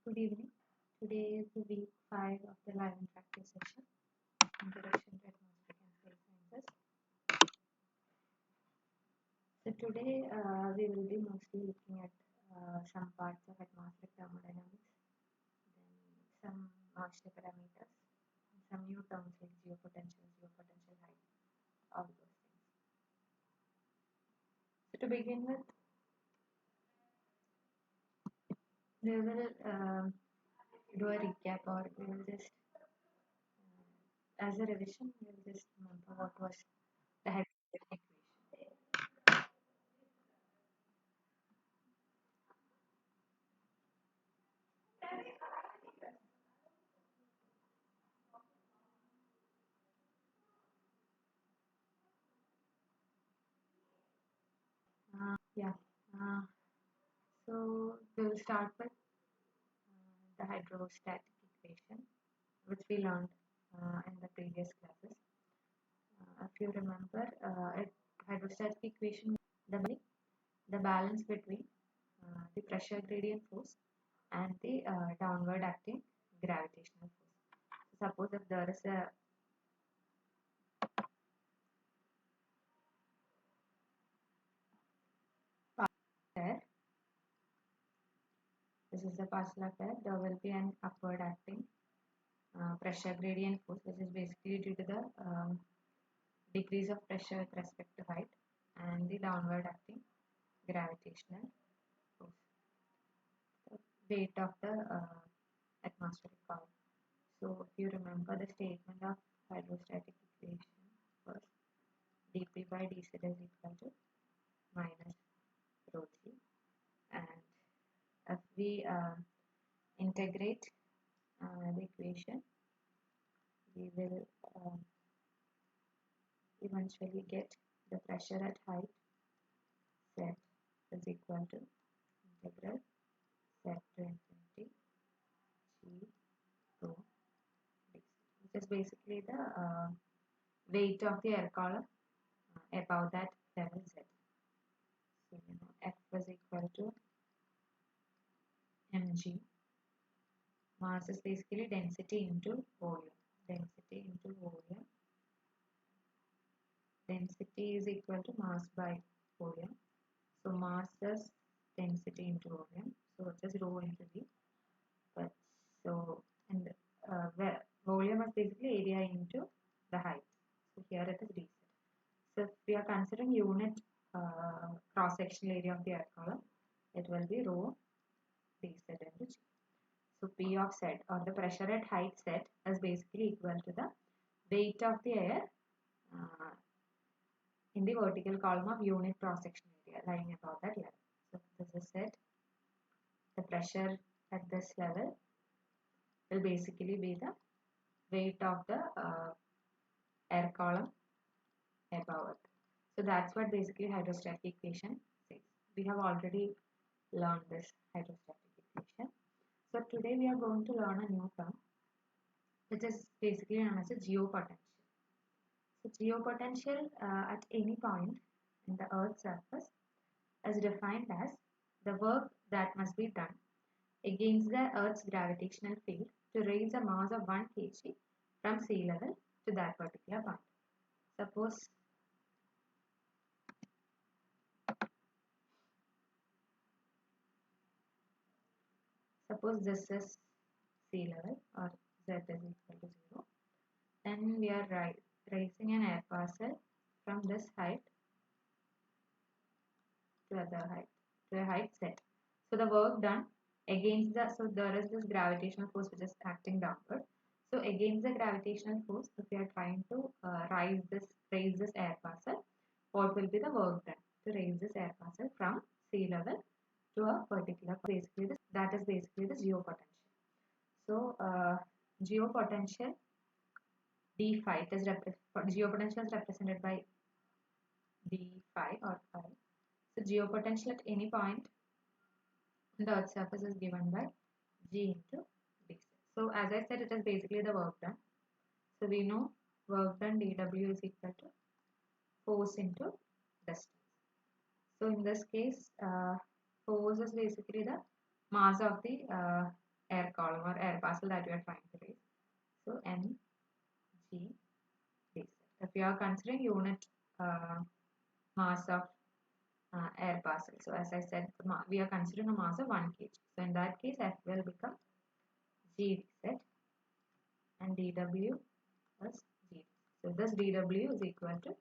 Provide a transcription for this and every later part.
Good evening. Today is the week 5 of the live and practice session, Introduction to Atmospheric and Space Sciences. So today we will be mostly looking at some parts of atmospheric thermodynamics, then some Marshall parameters, and some new terms like geopotential height, all those things. So to begin with, we will do a recap, or we will just, as a revision, we will just remember what was the hydrostatic equation. Yeah. So we'll start with the hydrostatic equation, which we learned in the previous classes. If you remember, hydrostatic equation, the balance between the pressure gradient force and the downward acting gravitational force. So suppose if there is a pair, this is the partial pair, there will be an upward acting pressure gradient force, which is basically due to the decrease of pressure with respect to height, and the downward acting gravitational force, the weight of the atmospheric power. So if you remember, the statement of hydrostatic equation was dp by dz is equal to minus rho g, and if we integrate the equation, we will eventually get the pressure at height z is equal to integral z to infinity g rho dx, which is basically the weight of the air column above that level z. So F is equal to mg. Mass is basically density into volume. Density into volume. Density is equal to mass by volume. So mass is density into volume. So it is rho into V. But so, and where volume is basically area into the height. So here it is dz. So if we are considering unit cross-sectional area of the air column, it will be rho dz into g. So P of Z, or the pressure at height Z, is basically equal to the weight of the air in the vertical column of unit cross-section area lying above that level. So this is Z. The pressure at this level will basically be the weight of the air column above it. So that's what basically hydrostatic equation says. We have already learned this hydrostatic equation. So today we are going to learn a new term, which is basically known as a geopotential. So geopotential at any point in the Earth's surface is defined as the work that must be done against the Earth's gravitational field to raise a mass of 1 kg from sea level to that particular point. Suppose this is sea level, or z is equal to 0. Then we are raising an air parcel from this height to other height, to a height z. So the work done against the, so there is this gravitational force which is acting downward. So against the gravitational force, if we are trying to raise this air parcel, what will be the work done to raise this air parcel from sea level to a particular, basically this, that is basically the geopotential. So geopotential d phi, it is geopotential is represented by d phi or phi. So geopotential at any point on the Earth's surface is given by g into dz. So as I said, it is basically the work done. So we know work done dw is equal to force into distance. So in this case, force is basically the mass of the air column or air parcel that we are trying to raise. So m g d set. If we are considering unit mass of air parcel, so as I said, we are considering a mass of 1 kg. So in that case, F will become g d set and dw is g. So this dw is equal to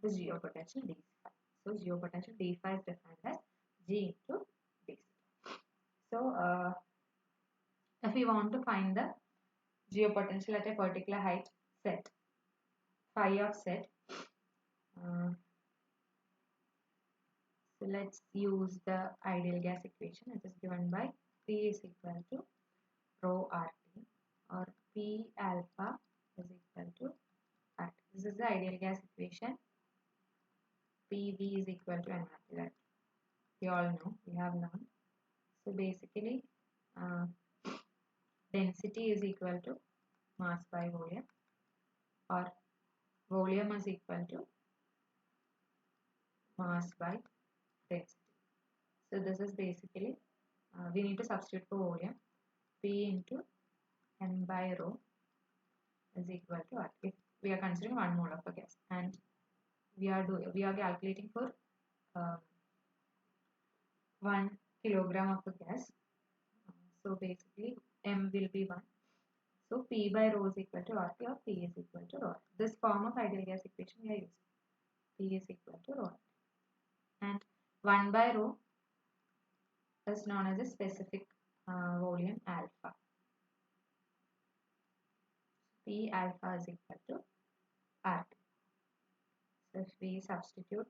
the geopotential d phi. So geopotential d phi is defined as g into d set. So if we want to find the geopotential at a particular height set, phi of set, so let's use the ideal gas equation, which is given by P is equal to rho RT, or P alpha is equal to RT. This is the ideal gas equation. PV is equal to nRT, that we all know, we have learned. So basically, density is equal to mass by volume, or volume is equal to mass by density. So this is basically, we need to substitute for volume. P into m by rho is equal to R. If we are considering 1 mole of a gas, and we are calculating for 1 kilogram of a gas. So basically m will be 1. So P by rho is equal to RT, or P is equal to rho. This form of ideal gas equation we are using. P is equal to rho. And 1 by rho is known as a specific volume alpha. P alpha is equal to RT. So if we substitute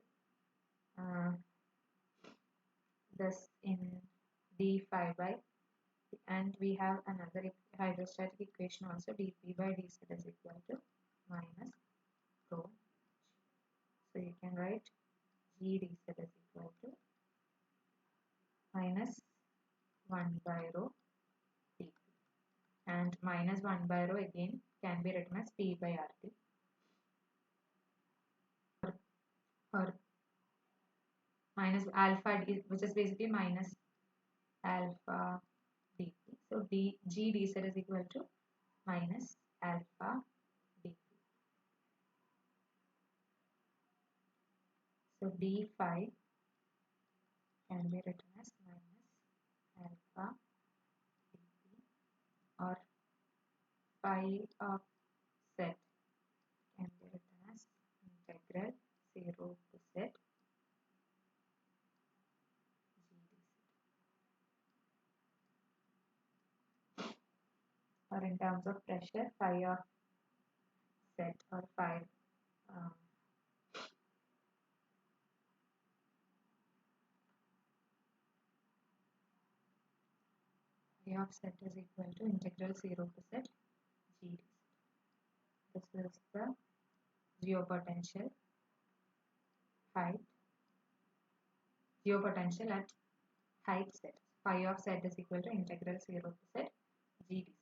this in d phi by, and we have another hydrostatic equation also, dP by dZ is equal to minus rho. So you can write G dZ is equal to minus 1 by rho dP, and minus 1 by rho again can be written as P by RT, or minus alpha d, which is basically minus alpha dP. So G dZ is equal to minus alpha dP. So d phi can be written as minus alpha dP, or phi of set can be written as integral 0 to set g dz. Or in terms of pressure, phi of set, or phi of set is equal to integral 0 to set g dz. This is the geopotential height, geopotential at height set. Phi of set is equal to integral 0 to set g dz.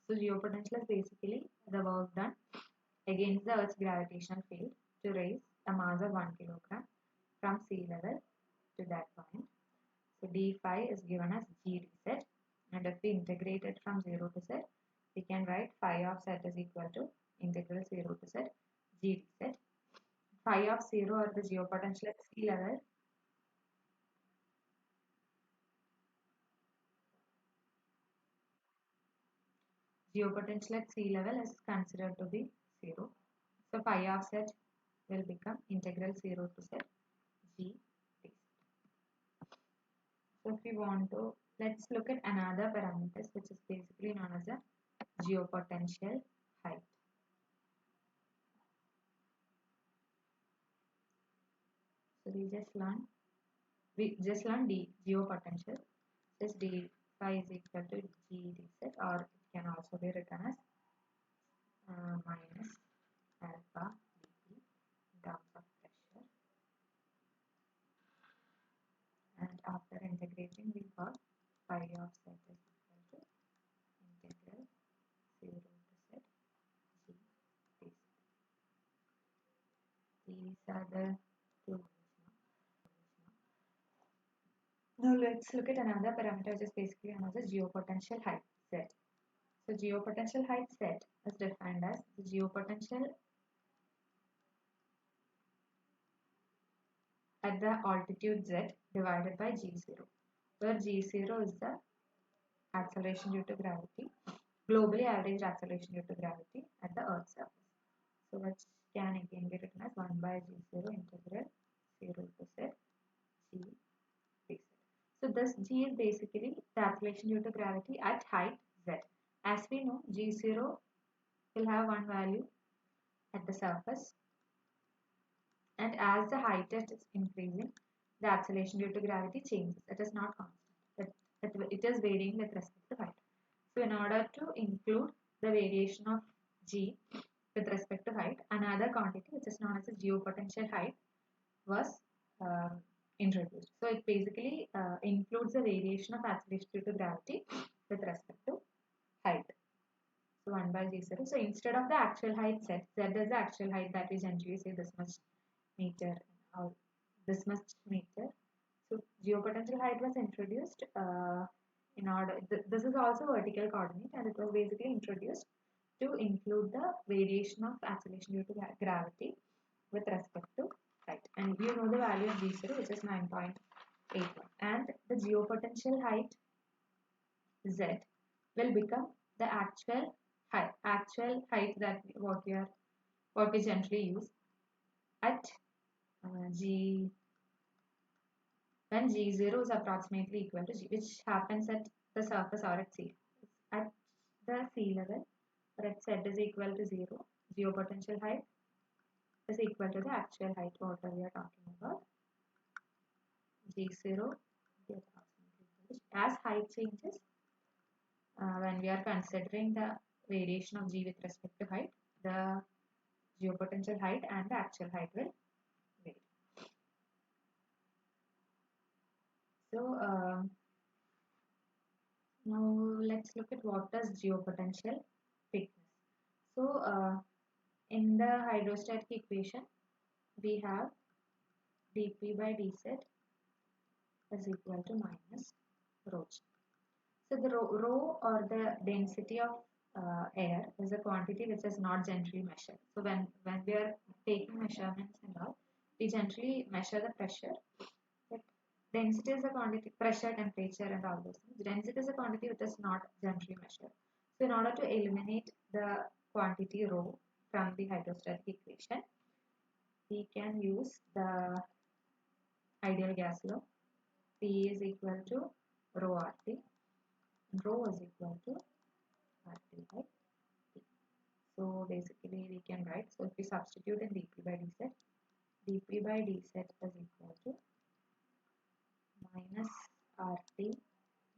So geopotential is basically the work done against the Earth's gravitational field to raise a mass of 1 kilogram from sea level to that point. So d phi is given as g dz, and if we integrate it from 0 to z, we can write phi of z is equal to integral 0 to z g dz. Phi of 0, or the geopotential at sea level, is considered to be 0. So phi of z will become integral 0 to z g dz. So if we want to, let's look at another parameters, which is basically known as the geopotential height. So we just learned d geopotential. This d phi is equal to g dz, or it can also be written as minus alpha dp in terms of pressure. And after integrating, we got phi of z is equal to integral 0 to z g dz. These are the two. Now let's look at another parameter, which is basically known as the geopotential height. Z. So geopotential height Z is defined as the geopotential at the altitude Z divided by G0, where G0 is the acceleration due to gravity, globally average acceleration due to gravity at the Earth's surface. So which can again be written as 1 by G0 integral 0 to Z G dz. So this G is basically the acceleration due to gravity at height Z. As we know, G0 will have one value at the surface, and as the height is increasing, the acceleration due to gravity changes. It is not constant. It is varying with respect to height. So in order to include the variation of G with respect to height, another quantity which is known as the geopotential height was introduced. So it basically includes the variation of acceleration due to gravity with respect to height. So 1 by G0. So instead of the actual height Z is the actual height that we generally say this much meter or this much meter. So geopotential height was introduced in order. This is also vertical coordinate, and it was basically introduced to include the variation of acceleration due to gravity with respect to height. And you know the value of G0, which is 9.81, and the geopotential height Z will become the actual height that what we generally use at G when G0 is approximately equal to G, which happens at the surface or at sea. At the sea level, or at Z is equal to 0, geopotential height is equal to the actual height, whatever we are talking about. G0 is approximately equal to G. As height changes, when we are considering the variation of G with respect to height, the geopotential height and the actual height will vary. So now let's look at what is geopotential thickness. So in the hydrostatic equation, we have dP by dz is equal to minus rho g. So the rho or the density of air is a quantity which is not generally measured. So when we are taking measurements and all, we generally measure the pressure. But density is a quantity, pressure, temperature, and all those things. Density is a quantity which is not generally measured. So in order to eliminate the quantity rho from the hydrostatic equation, we can use the ideal gas law. P is equal to rho RT. Rho is equal to RT by T. So basically we can write, so if we substitute in dP by dz, dP by dz is equal to minus RT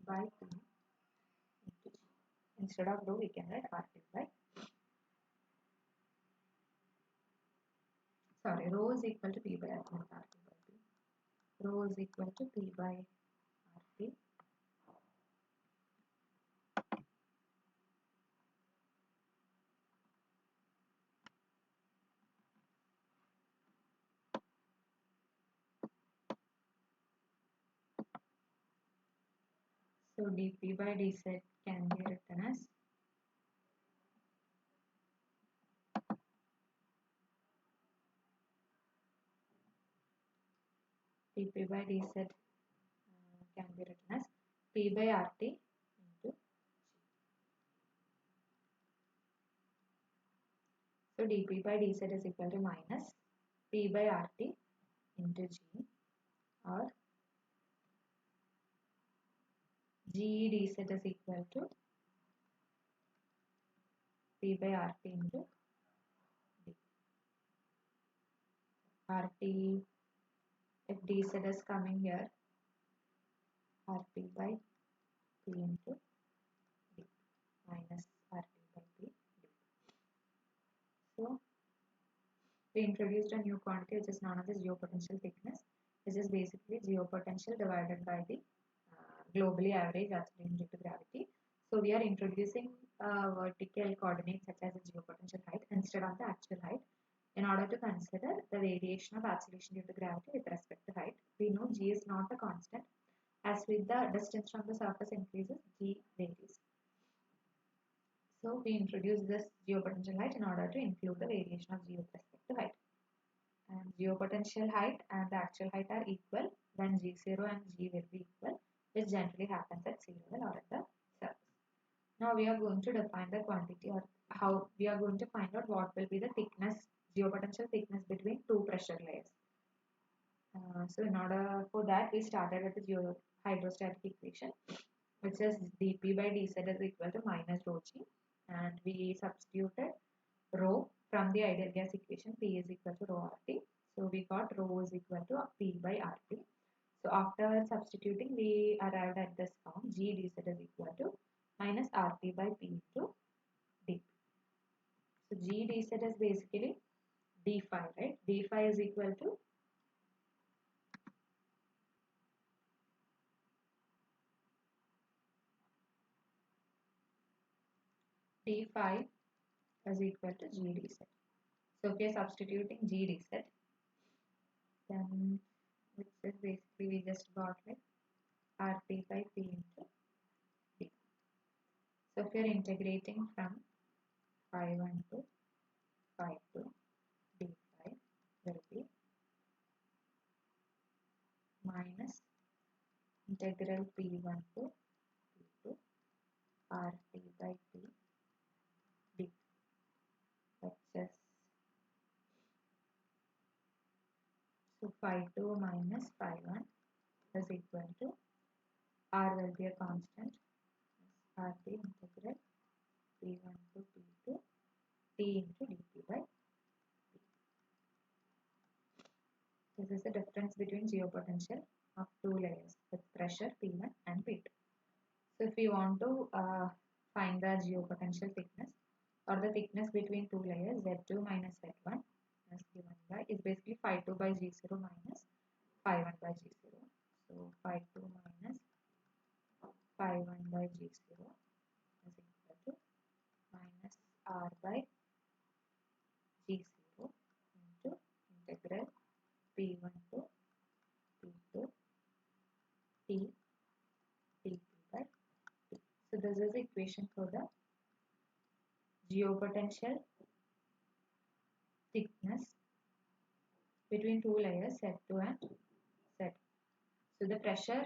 by T into G. Instead of rho we can write RT by, sorry, rho is equal to P by R, not RT by P. Rho is equal to P by RT. So dP by dz can be written as dP by dz can be written as P by RT into G. So dP by dz is equal to minus P by RT into G, or G dz is equal to P by RT into D. RT, if dz is coming here, RT by P into D minus RT by P D. So we introduced a new quantity which is known as geopotential thickness, which is basically geopotential divided by the globally average acceleration due to gravity. So we are introducing vertical coordinates such as the geopotential height instead of the actual height in order to consider the variation of acceleration due to gravity with respect to height. We know G is not a constant. As with the distance from the surface increases, G varies. So we introduce this geopotential height in order to include the variation of G with respect to height. And geopotential height and the actual height are equal, then G0 and G will be equal, which generally happens at sea level or at the surface. Now we are going to define the quantity, or how we are going to find out what will be the thickness, geopotential thickness between two pressure layers. So in order for that, we started with the hydrostatic equation, which is dP by dz is equal to minus rho g, and we substituted rho from the ideal gas equation. P is equal to rho RT. So we got rho is equal to P by RT. So after substituting, we arrived at this form: G dz is equal to minus RT by P into dP. So G dz is basically d phi, right? D phi is equal to d phi is equal to G dz. So if we are substituting G dz, then which is basically we just got like RT by P into D. So if we are integrating from phi 1 to phi 2, d phi will be minus integral P1 to P2 RT by P d. That's just so phi 2 minus phi 1 is equal to R will be a constant, RT integral P1 to P2 T into dP by P. This is the difference between geopotential of two layers with pressure P1 and P2. So if we want to find the geopotential thickness or the thickness between two layers, Z2 minus Z1 is given by, is basically phi 2 by G0 minus phi 1 by G0. So phi 2 minus phi 1 by G0 is equal to minus R by G0 into integral P1 to P2 T dP by T. So this is the equation for the geopotential thickness between two layers Z2 and Z. So the pressure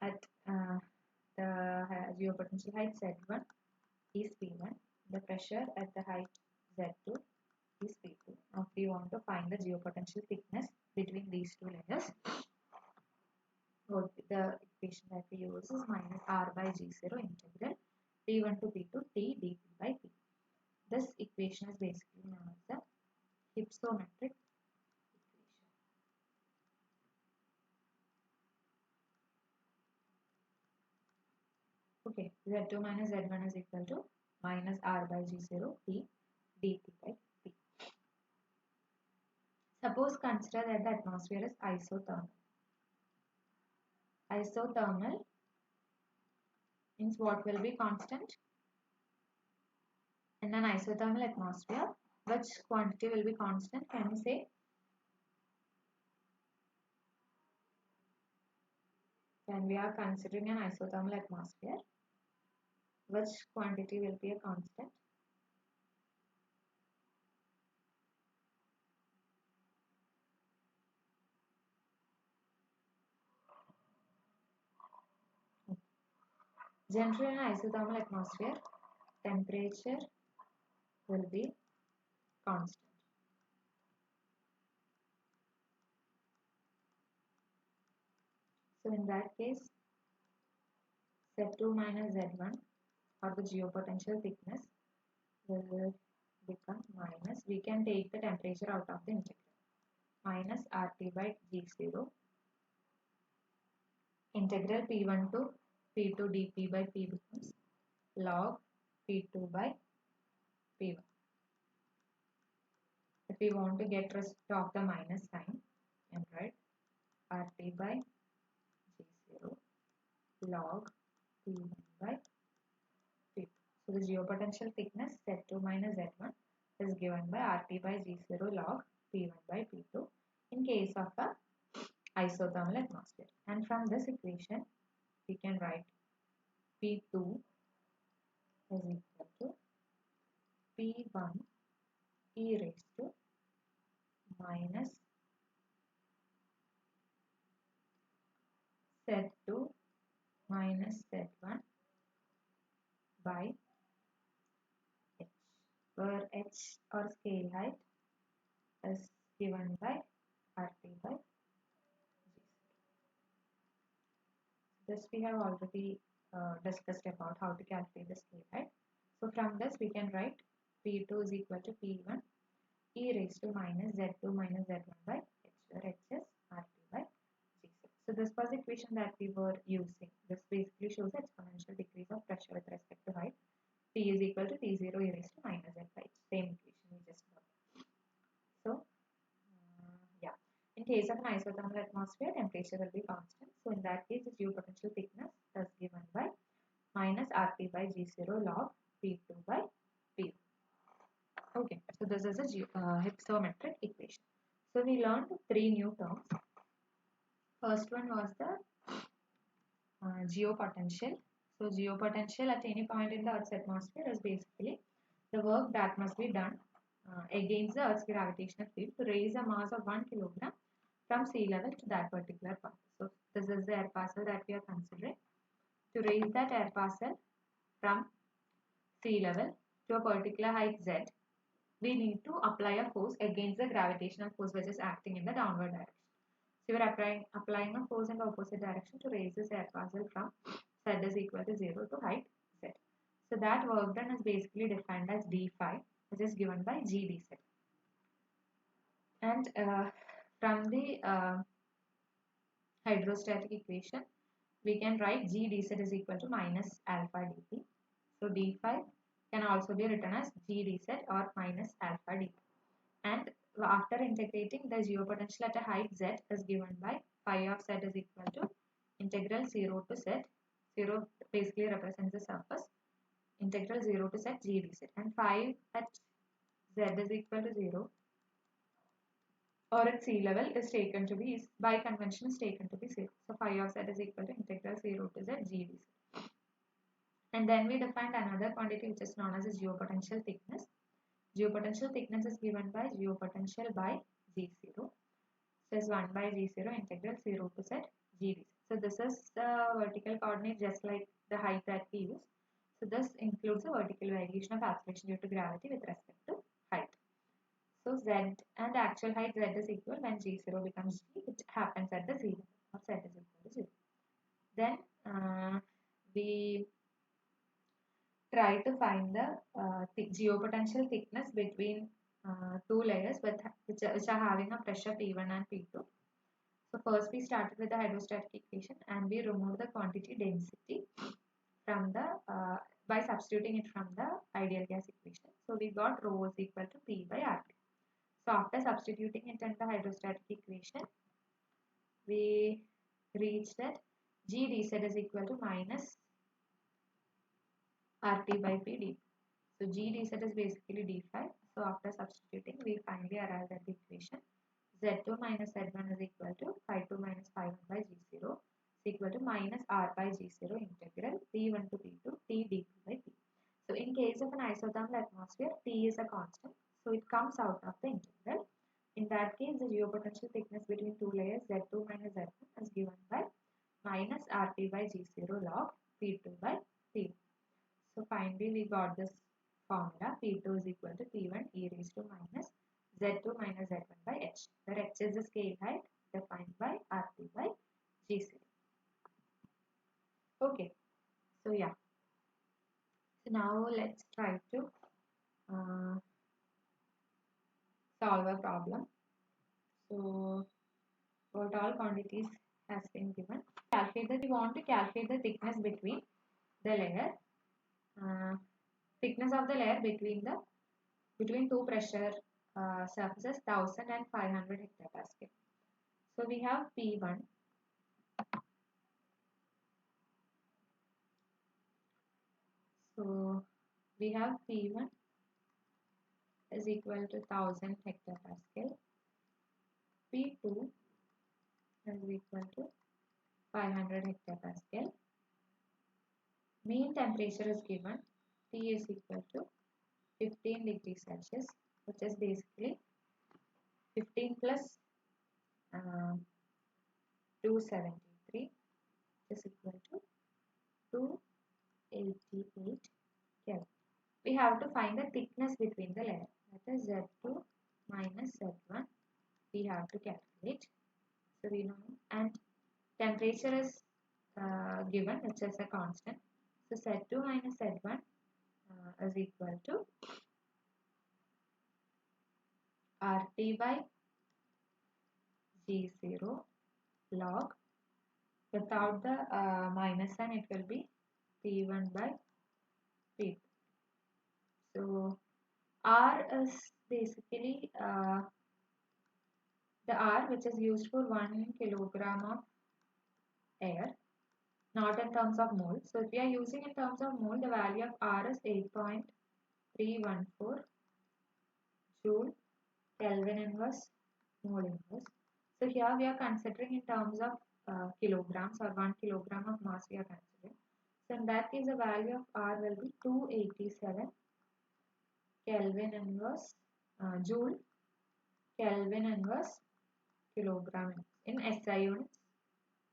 at the geopotential height Z1 is P1. The pressure at the height Z2 is P2. Now if we want to find the geopotential thickness between these two layers, the equation that we use is minus R by G0 integral P1 to P2 T dP by P. This equation is basically known as the hypsometric equation. Okay, Z2 minus Z1 is equal to minus R by G0 T dP by P. Suppose consider that the atmosphere is isothermal. Isothermal means what will be constant? In an isothermal atmosphere, which quantity will be constant? Can you say? When we are considering an isothermal atmosphere, which quantity will be a constant? Generally, in an isothermal atmosphere, temperature will be constant. So in that case, Z2 minus Z1 or the geopotential thickness will become minus, we can take the temperature out of the integral, minus RT by G0 integral P1 to P2 dP by P becomes log P2 by P1. If we want to get rid of the minus sign, and write RT by G0 log P1 by P2. So the geopotential thickness Z2 minus Z1 is given by RT by G0 log P1 by P2 in case of a isothermal atmosphere. And from this equation, we can write P2 is equal P1 e raised to minus Z2 minus Z1 by h, where h or scale height is given by RT by G. This we have already discussed about how to calculate the scale height. So from this we can write P2 is equal to P1 e raised to minus Z2 minus Z1 by h, where h is RT by G. So this was the equation that we were using. This basically shows the exponential decrease of pressure with respect to height. P is equal to T0 e raised to minus Z by h. Same equation we just got. So yeah, in case of an isothermal atmosphere, temperature will be constant. So in that case, the geopotential thickness is given by minus RT by G0 log P2 by P1. Okay, so this is a hypsometric equation. So we learned three new terms. First one was the geopotential. So geopotential at any point in the Earth's atmosphere is basically the work that must be done against the Earth's gravitational field to raise a mass of 1 kilogram from sea level to that particular point. So this is the air parcel that we are considering. To raise that air parcel from sea level to a particular height z, we need to apply a force against the gravitational force which is acting in the downward direction. So we are applying a force in the opposite direction to raise this air parcel from z is equal to 0 to height z. So that work done is basically defined as d5, which is given by g dz. And from the hydrostatic equation, we can write g dz is equal to minus alpha dp. So d5 can also be written as g dz or minus alpha dp. And after integrating, the geopotential at a height z is given by phi of z is equal to integral 0 to z. 0 basically represents the surface. Integral 0 to z g dz. And phi at z is equal to 0 or at sea level is taken to be, by convention is taken to be 0. So phi of z is equal to integral 0 to z g dz. And then we defined another quantity which is known as the geopotential thickness. Geopotential thickness is given by geopotential by G0. So is 1 by G0 integral 0 to z g dz. So this is the vertical coordinate just like the height that we use. So this includes the vertical variation of acceleration due to gravity with respect to height. So z and actual height z is equal when G0 becomes g, which happens at the 0 or z is equal to 0. Then we try to find the geopotential thickness between two layers which are having a pressure P1 and P2. So first we started with the hydrostatic equation and we removed the quantity density from the by substituting it from the ideal gas equation. So we got rho is equal to P by RT. So after substituting it in the hydrostatic equation, we reached that G dz is equal to minus RT by P d. So G dz is basically d5. So after substituting, we finally arrived at the equation Z2 minus Z1 is equal to phi2 minus phi1 by G0 is equal to minus R by G0 integral P1 to P2 T d2 by P. So in case of an isothermal atmosphere, T is a constant. So it comes out of the integral. In that case, the geopotential thickness between two layers Z2 minus Z1 is given by minus RT by G0 log P2 by P1. So finally we got this formula P2 is equal to P1 e raised to minus Z2 minus Z1 by h, where h is the scale height defined by RT by G0. Okay, so yeah. So now let's try to solve a problem. So what all quantities has been given. Calculate that we want to calculate the thickness between the layer. Thickness of the layer between two pressure surfaces 1000 and 500 hectopascal. So we have P1. So we have P1 is equal to 1000 hectopascal. P2 is equal to 500 hectopascal. Mean temperature is given. T is equal to 15 degrees Celsius, which is basically 15 plus 273 is equal to 288 Kelvin. We have to find the thickness between the layer, that is Z2 minus Z1. We have to calculate. So we know, and temperature is given, which is a constant. So Z2 minus Z1 is equal to RT by G0 log. Without the minus sign, it will be P1 by P2. So R is basically the R which is used for 1 kilogram of air, not in terms of mole. So if we are using in terms of mole, the value of R is 8.314 joule Kelvin inverse mole inverse. So here we are considering in terms of kilograms, or 1 kilogram of mass we are considering. So in that case, the value of R will be 287 Kelvin inverse joule Kelvin inverse kilogram in SI units.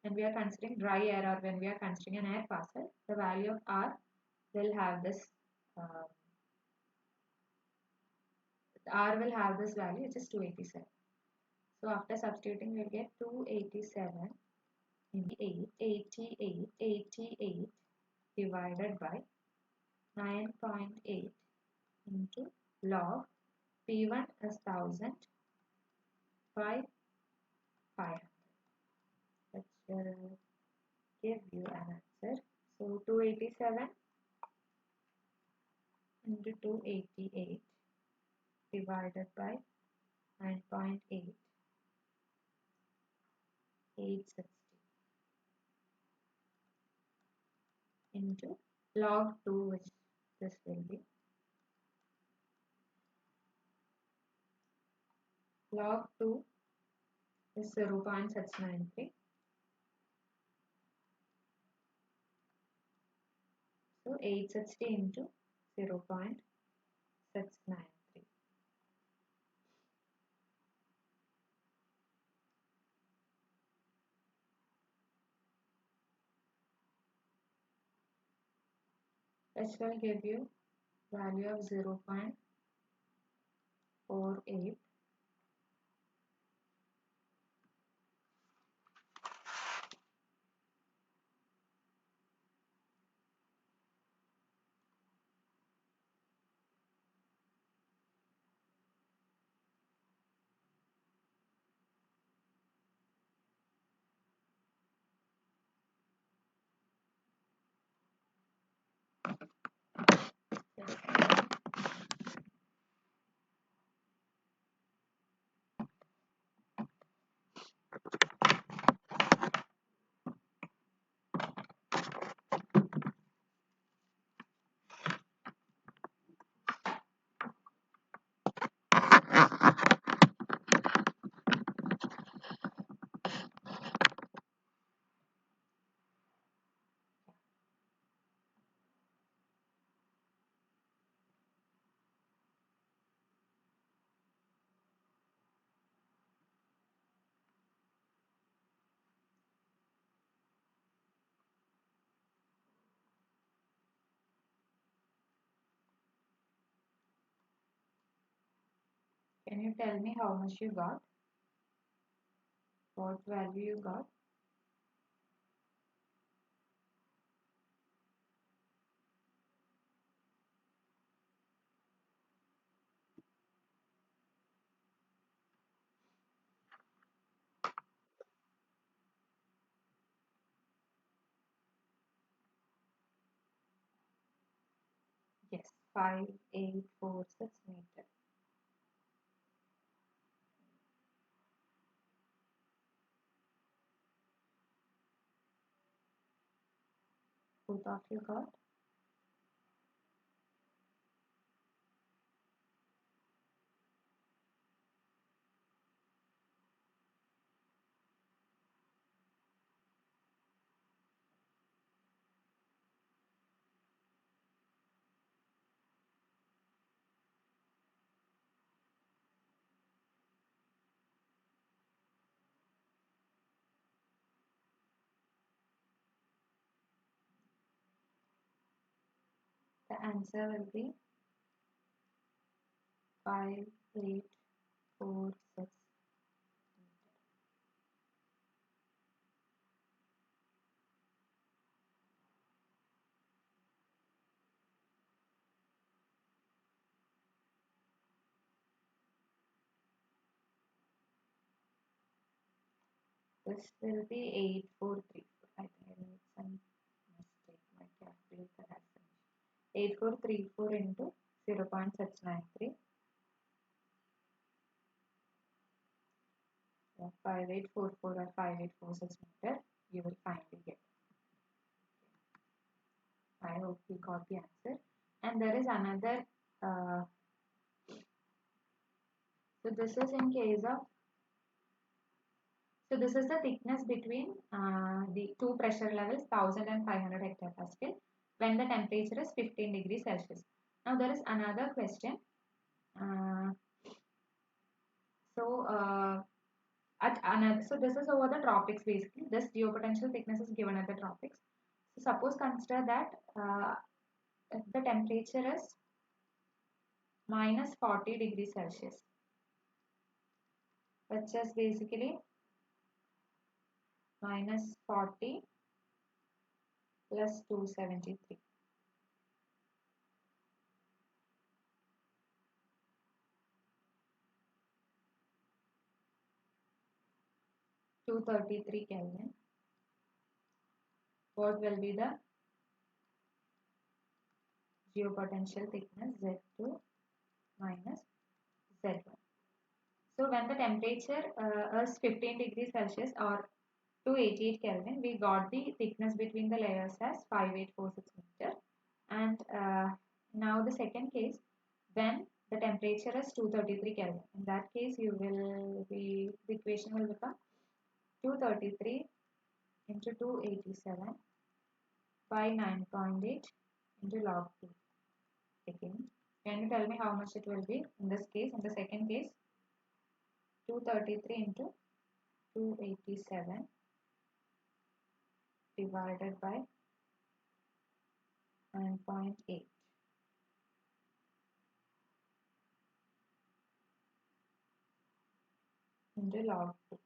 When we are considering dry air, or when we are considering an air parcel, the value of R will have this R will have this value, which is 287. So after substituting, we'll get 287 into 88 divided by 9.8 into log P1 is 1000 by 500. Let's give you an answer. So 287 into 288 divided by 9.8, 860 into log 2, which this will be log 2 is 0.693. So 860 into 0.693. This will give you value of 0.48. Can you tell me how much you got? What value you got? Yes, 5846 meter. Both of you got? answer will be 5846. This will be 8434. I think I made some mistake. My calculator has finished. 8434 into 0.693. Yeah, 5844 or 5846 meter. You will finally get. I hope you got the answer. And there is another. Uh, so this is in case of. So this is the thickness between the two pressure levels 1000 and 500 hectopascal when the temperature is 15 degrees Celsius. Now there is another question. Uh, so at another, so this is over the tropics basically. This geopotential thickness is given at the tropics. So suppose consider that if the temperature is minus 40 degrees Celsius, which is basically minus 40 plus 273. 233 Kelvin. What will be the geopotential thickness Z2 minus Z1? So when the temperature is 15 degrees Celsius or 288 Kelvin, we got the thickness between the layers as 5846 meter. And now the second case, when the temperature is 233 Kelvin. In that case, you will be, the equation will become 233 into 287 by 9.8 into log 2. Again, can you tell me how much it will be in this case? In the second case, 233 into 287 divided by 9.8 into log 2.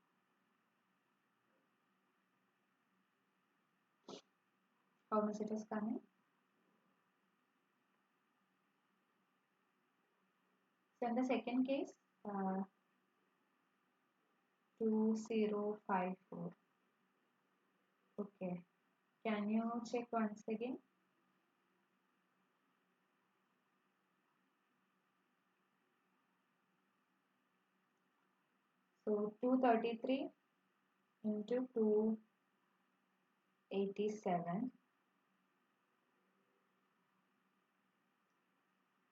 How much it is coming? So in the second case, 2054. Okay. Can you check once again? So 233 into 287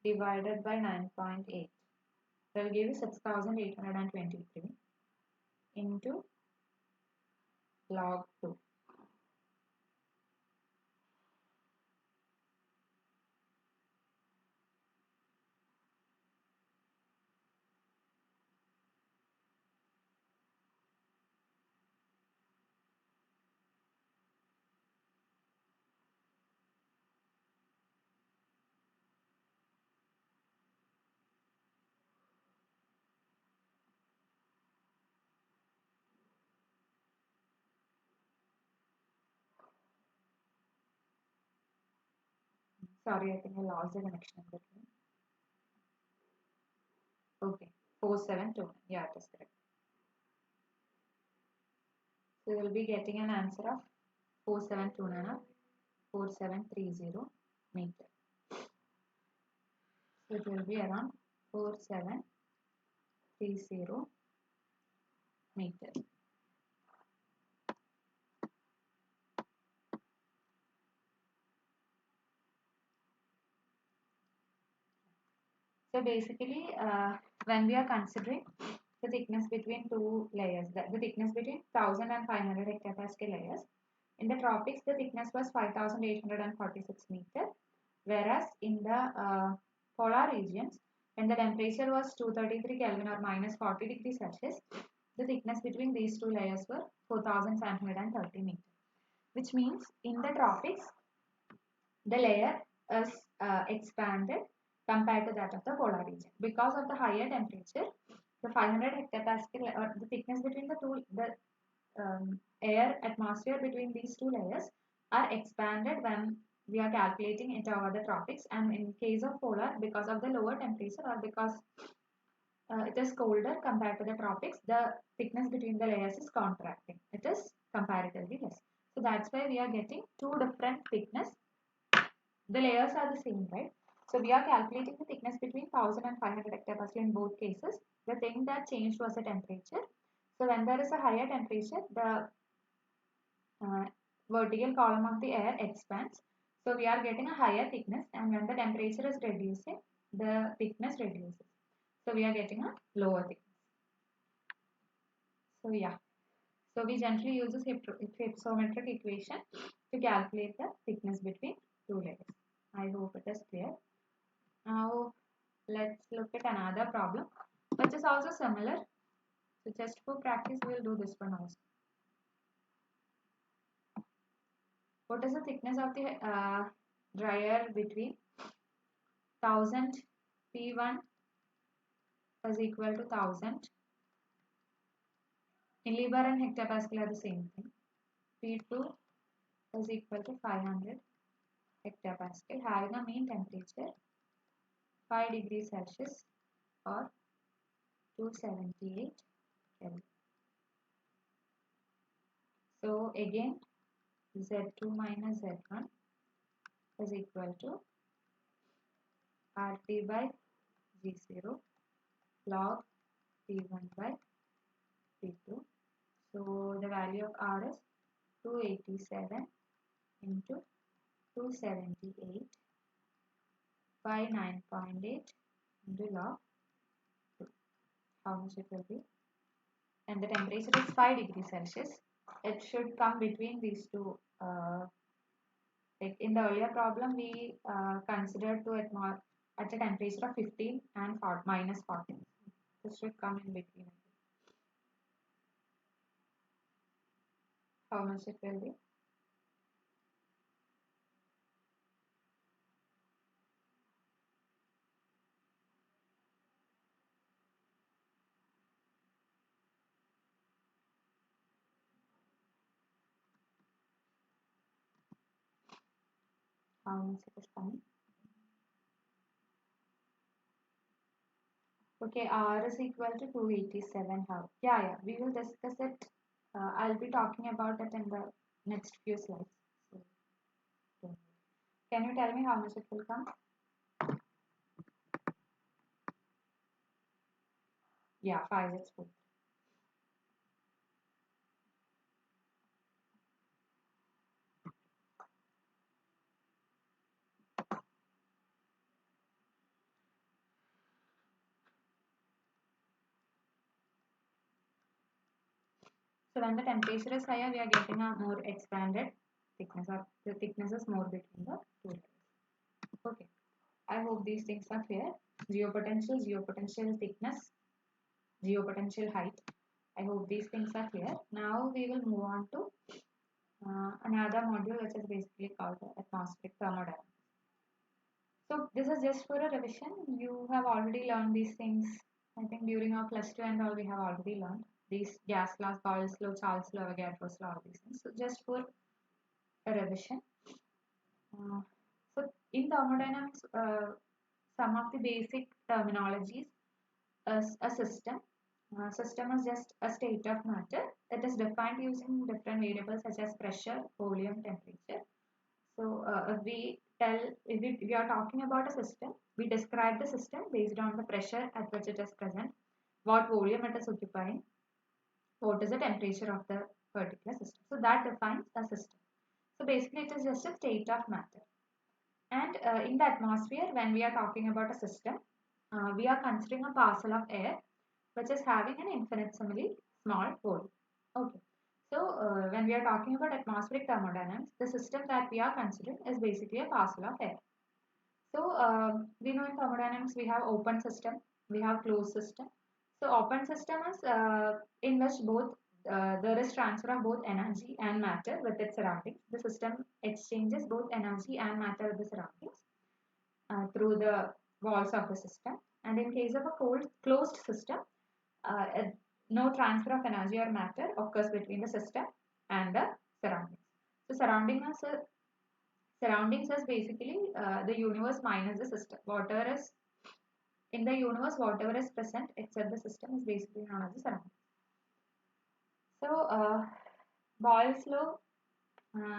divided by 9.8 will give you 6823 into log 2. Sorry, I think I lost the connection in between. Okay, 4729. Yeah, that's correct. So you will be getting an answer of 4729 of 4730 meter. So it will be around 4730 meter. So basically, when we are considering the thickness between two layers, the thickness between 1000 and 500 hectopascal layers, in the tropics, the thickness was 5846 meter, whereas in the polar regions, when the temperature was 233 Kelvin or minus 40 degrees Celsius, the thickness between these two layers were 4730 meter, which means in the tropics, the layer is expanded compared to that of the polar region. Because of the higher temperature, the 500 hectopascal or the thickness between the air atmosphere between these two layers are expanded when we are calculating it over the tropics, and in case of polar, because of the lower temperature or because it is colder compared to the tropics, the thickness between the layers is contracting. It is comparatively less. So that's why we are getting two different thickness. The layers are the same, right? So we are calculating the thickness between 1000 and 500 hectopascal in both cases. The thing that changed was the temperature. So when there is a higher temperature, the uh, vertical column of the air expands. So we are getting a higher thickness, and when the temperature is reducing, the thickness reduces. So we are getting a lower thickness. So yeah. So we generally use this hypsometric equation to calculate the thickness between two layers. I hope it is clear. Now let's look at another problem which is also similar. So just for practice we will do this one also. What is the thickness of the dryer between 1000 P1 is equal to 1000 millibar and hectopascal are the same thing. P2 is equal to 500 hectopascal having a mean temperature 5 degrees Celsius or 278 Kelvin. So again Z2 minus Z1 is equal to RT by G0 log T1 by T2. So the value of R is 287 into 278 by 9.8 into log 2. How much it will be? And the temperature is 5 degrees Celsius. It should come between these two. Like in the earlier problem, we considered to at a temperature of 15 and minus 14. This should come in between. How much it will be? How much it is coming? Okay, R is equal to 287. How? Yeah, we will discuss it. I'll be talking about it in the next few slides. So, can you tell me how much it will come? Yeah, 5 is 4. So when the temperature is higher, we are getting a more expanded thickness, or the thickness is more between the two layers. Okay, I hope these things are clear. Geopotential, geopotential thickness, geopotential height. I hope these things are clear. Now we will move on to another module which is basically called the atmospheric thermodynamics. So this is just for a revision. You have already learned these things. I think during our plus two and all we have already learned these gas laws, Paul's law, Charles law, Avogadro's law, all these things. So just for a revision. Uh, so in thermodynamics, some of the basic terminologies as a system. System is just a state of matter. It is defined using different variables such as pressure, volume, temperature. So if we are talking about a system, we describe the system based on the pressure at which it is present, what volume it is occupying, what is the temperature of the particular system. So that defines a system. So basically it is just a state of matter. And in the atmosphere, when we are talking about a system, we are considering a parcel of air which is having an infinitesimally small volume. Okay. So when we are talking about atmospheric thermodynamics, the system that we are considering is basically a parcel of air. So we know in thermodynamics we have open system, we have closed system. So open system is in which both there is transfer of both energy and matter with its surroundings. The system exchanges both energy and matter with the surroundings. through the walls of the system. And in case of a closed system, no transfer of energy or matter occurs between the system and the surroundings. So surroundings is basically the universe minus the system. Whatever is in the universe, whatever is present except the system is basically known as the surroundings. So Boyle's law,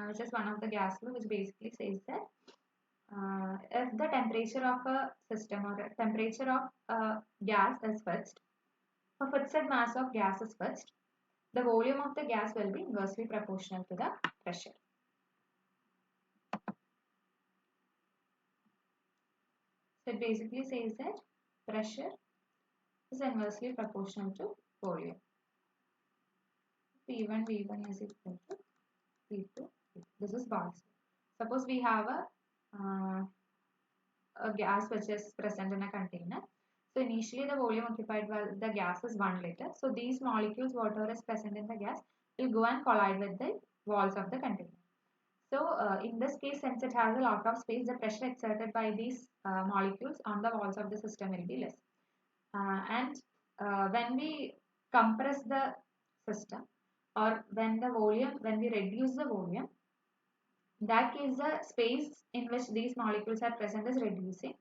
which is one of the gas law, which basically says that if the temperature of a system or temperature of a gas is fixed, a fixed mass of gas is fixed, the volume of the gas will be inversely proportional to the pressure. So it basically says that pressure is inversely proportional to volume. P1 V1 is equal to P2 V2. This is Boyle's law. Suppose we have a gas which is present in a container. So initially the volume occupied by the gas is 1 liter. So these molecules, whatever is present in the gas, will go and collide with the walls of the container. So in this case, since it has a lot of space, the pressure exerted by these molecules on the walls of the system will be less. And when we compress the system, or when we reduce the volume, in that case the space in which these molecules are present is reducing.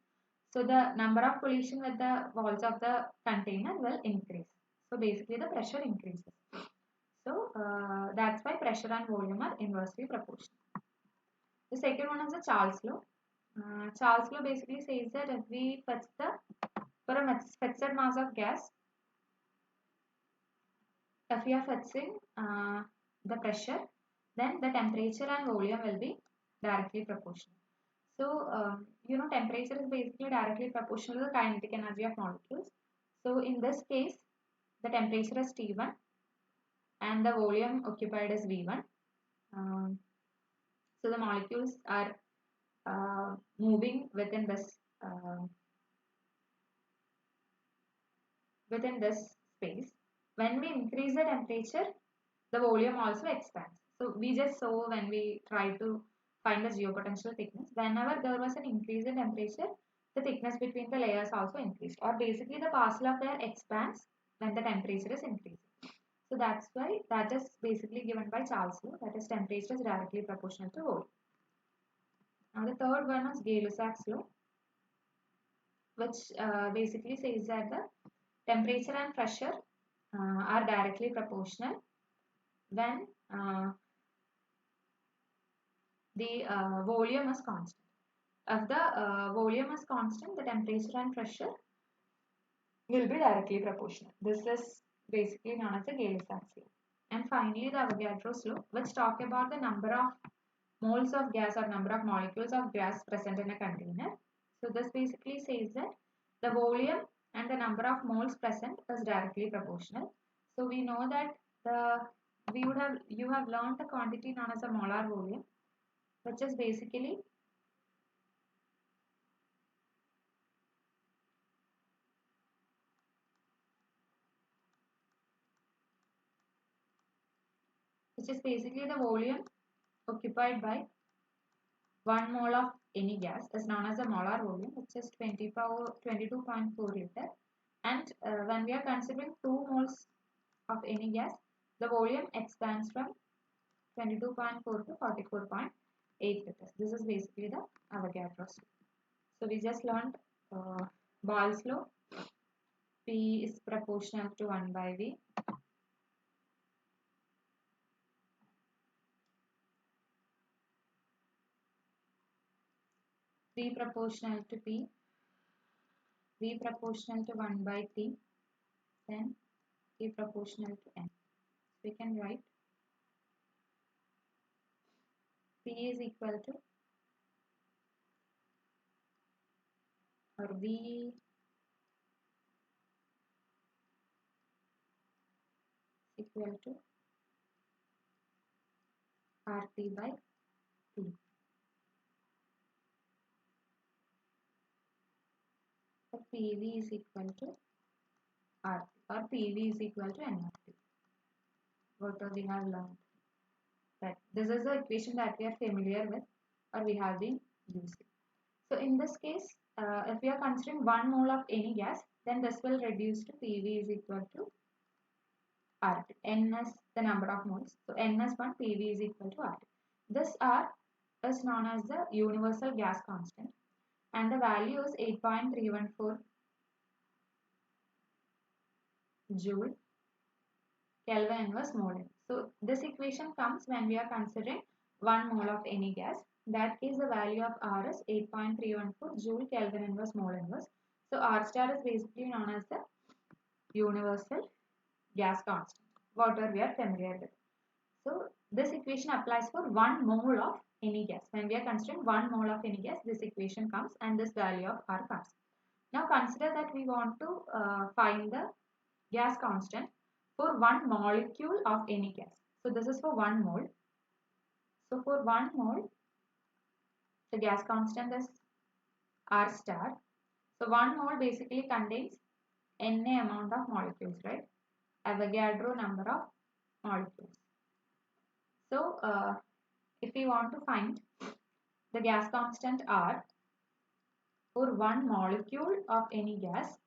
So the number of collision with the walls of the container will increase. So basically the pressure increases. So that's why pressure and volume are inversely proportional. The second one is the Charles law. Charles law basically says that if we fix for a fixed mass of gas, if we are fixing the pressure, then the temperature and volume will be directly proportional. So, temperature is basically directly proportional to the kinetic energy of molecules. So, in this case, the temperature is T1 and the volume occupied is V1. So, the molecules are moving within this space. When we increase the temperature, the volume also expands. So we just saw when we try to find the geopotential thickness, whenever there was an increase in temperature, the thickness between the layers also increased, or basically the parcel of air expands when the temperature is increasing. So that's why that is basically given by Charles law, that is temperature is directly proportional to volume. Now the third one is Gay-Lussac's law, which basically says that the temperature and pressure are directly proportional when the volume is constant. If the volume is constant, the temperature and pressure will be directly proportional. This is basically known as the Gay-Lussac's law. And finally, the Avogadro's law, which talk about the number of moles of gas or number of molecules of gas present in a container. So this basically says that the volume and the number of moles present is directly proportional. So we know that you have learned the quantity known as a molar volume, which is basically the volume occupied by 1 mole of any gas is known as a molar volume, which is 22.4 liter. And when we are considering 2 moles of any gas, the volume expands from 22.4 to 44.8 liters. This is basically the Avogadro's law. So we just learned Boyle's law. P is proportional to 1 by V. V proportional to P. V proportional to 1 by T. Then P proportional to N. We can write P is equal to, or V is equal to RT by P. So PV is equal to RT, or PV is equal to nRT. What we have learned. That this is the equation that we are familiar with, or we have been using. So in this case, if we are considering 1 mole of any gas, then this will reduce to PV is equal to RT. N is the number of moles. So N is 1, PV is equal to RT. This R is known as the universal gas constant, and the value is 8.314 joule Kelvin inverse mole. So this equation comes when we are considering 1 mole of any gas. In that case, the value of R is 8.314 joule Kelvin inverse mole inverse. So R star is basically known as the universal gas constant, whatever we are familiar with. So this equation applies for 1 mole of any gas. When we are considering 1 mole of any gas, this equation comes and this value of R comes. Now consider that we want to find the gas constant for 1 molecule of any gas. So this is for 1 mole. So for 1 mole, the gas constant is R star. So 1 mole basically contains Na amount of molecules, right? Avogadro number of molecules. So if we want to find the gas constant R for 1 molecule of any gas,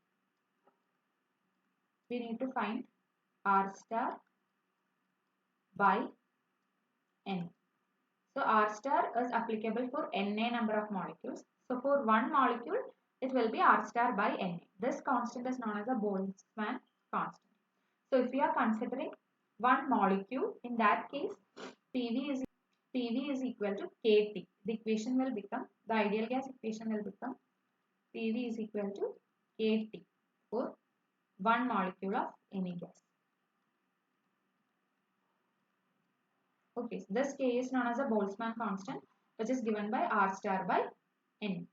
we need to find R star by N. So R star is applicable for Na number of molecules. So for 1 molecule, it will be R star by Na. This constant is known as a Boltzmann constant. So if we are considering 1 molecule, in that case, PV is equal to KT. The equation will become, the ideal gas equation will become PV is equal to KT for 1 molecule of any gas. Okay, so this K is known as a Boltzmann constant, which is given by R star by N.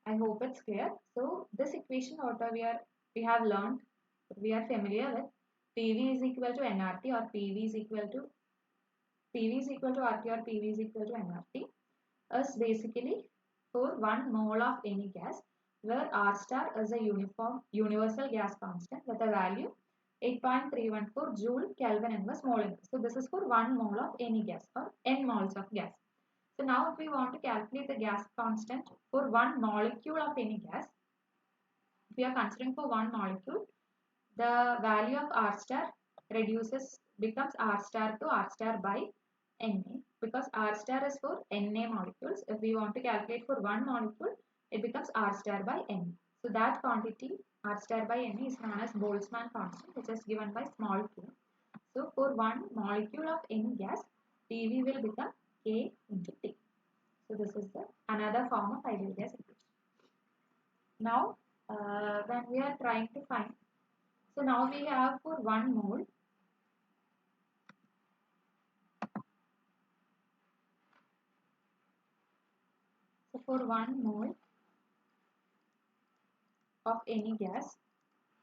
I hope it's clear. So this equation, whatever we have learned, we are familiar with, PV is equal to nRT or PV is equal to RT or PV is equal to nRT, is basically for 1 mole of any gas, where R star is a universal gas constant with a value 8.314 joule Kelvin inverse mole inverse. So this is for 1 mole of any gas or n moles of gas. So now if we want to calculate the gas constant for 1 molecule of any gas, if we are considering for 1 molecule, the value of R star becomes R star to R star by Na, because R star is for Na molecules. If we want to calculate for 1 molecule, it becomes R star by N. So that quantity R star by Na is known as Boltzmann constant, which is given by small q. So for 1 molecule of any gas, PV will become K into T. So this is another form of ideal gas equation. Now when we are trying to find, so now we have for 1 mole, so for 1 mole of any gas,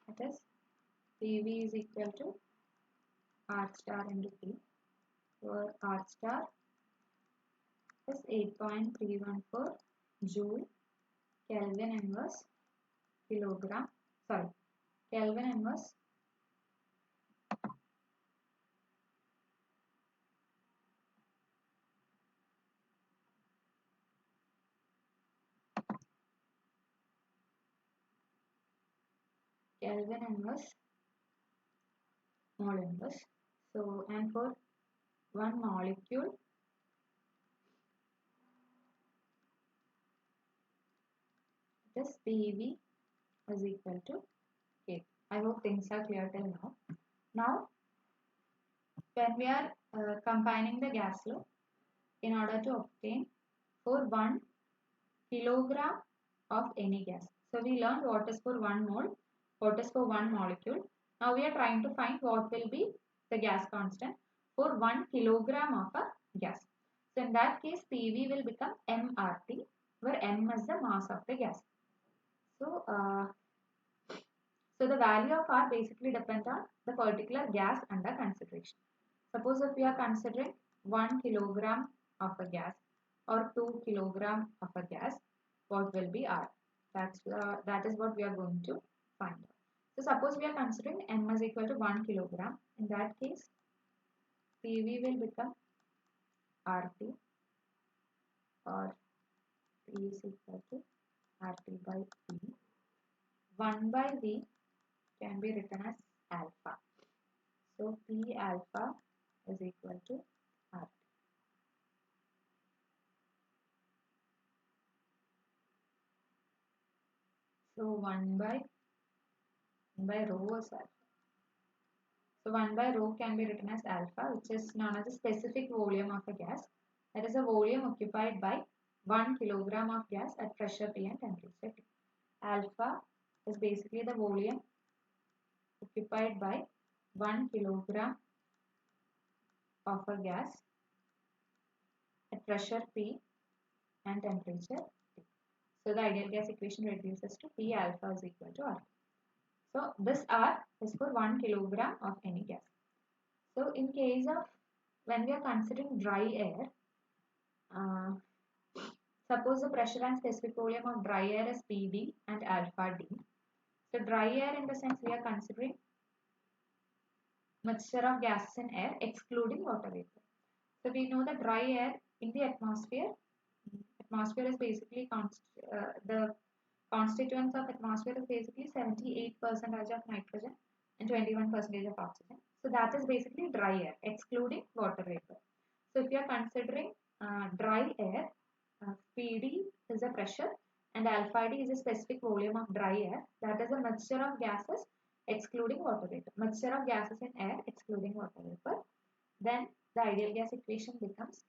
that is PV is equal to R star into T, where R star is 8.314 joule Kelvin inverse Kelvin inverse mole inverse. So and for 1 molecule, this PV is equal to K. I hope things are clear till now. Now when we are combining the gas law in order to obtain for 1 kilogram of any gas. So we learned what is for 1 mole, what is for 1 molecule. Now we are trying to find what will be the gas constant for 1 kilogram of a gas. So in that case, PV will become mRT, where m is the mass of the gas. So the value of R basically depends on the particular gas under consideration. Suppose if we are considering 1 kilogram of a gas or 2 kilogram of a gas, what will be R? That is what we are going to find out. So suppose we are considering M is equal to 1 kilogram. In that case, PV will become RT, or P is equal to RT by V. 1 by V can be written as alpha. So P alpha is equal to RT. So 1 by rho is alpha. So 1 by rho can be written as alpha, which is known as the specific volume of a gas. That is a volume occupied by 1 kilogram of gas at pressure P and temperature T. Alpha is basically the volume occupied by 1 kilogram of a gas at pressure P and temperature T. So the ideal gas equation reduces to P alpha is equal to R. So this R is for 1 kilogram of any gas. So in case of when we are considering dry air, suppose the pressure and specific volume of dry air is PD and alpha D. So dry air in the sense we are considering mixture of gases in air excluding water vapor. So we know that dry air in the atmosphere is basically the constituents of atmosphere is basically 78% of nitrogen and 21% of oxygen. So that is basically dry air excluding water vapor. So if you are considering dry air, PD is a pressure and alpha D is a specific volume of dry air. That is a mixture of gases excluding water vapor. Mixture of gases in air excluding water vapor. Then the ideal gas equation becomes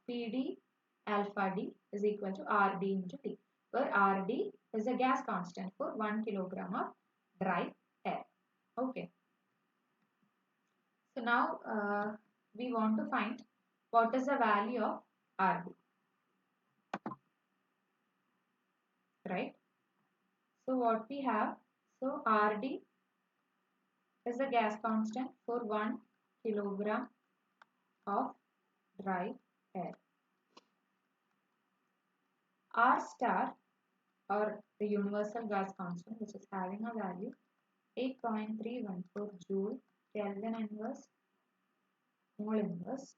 PD alpha D is equal to RD into T, where RD is a gas constant for 1 kilogram of dry air. Okay. So now we want to find what is the value of RD, right? So what we have, so RD is a gas constant for 1 kilogram of dry air. R star, or the universal gas constant, which is having a value 8.314 joule Kelvin inverse mole inverse,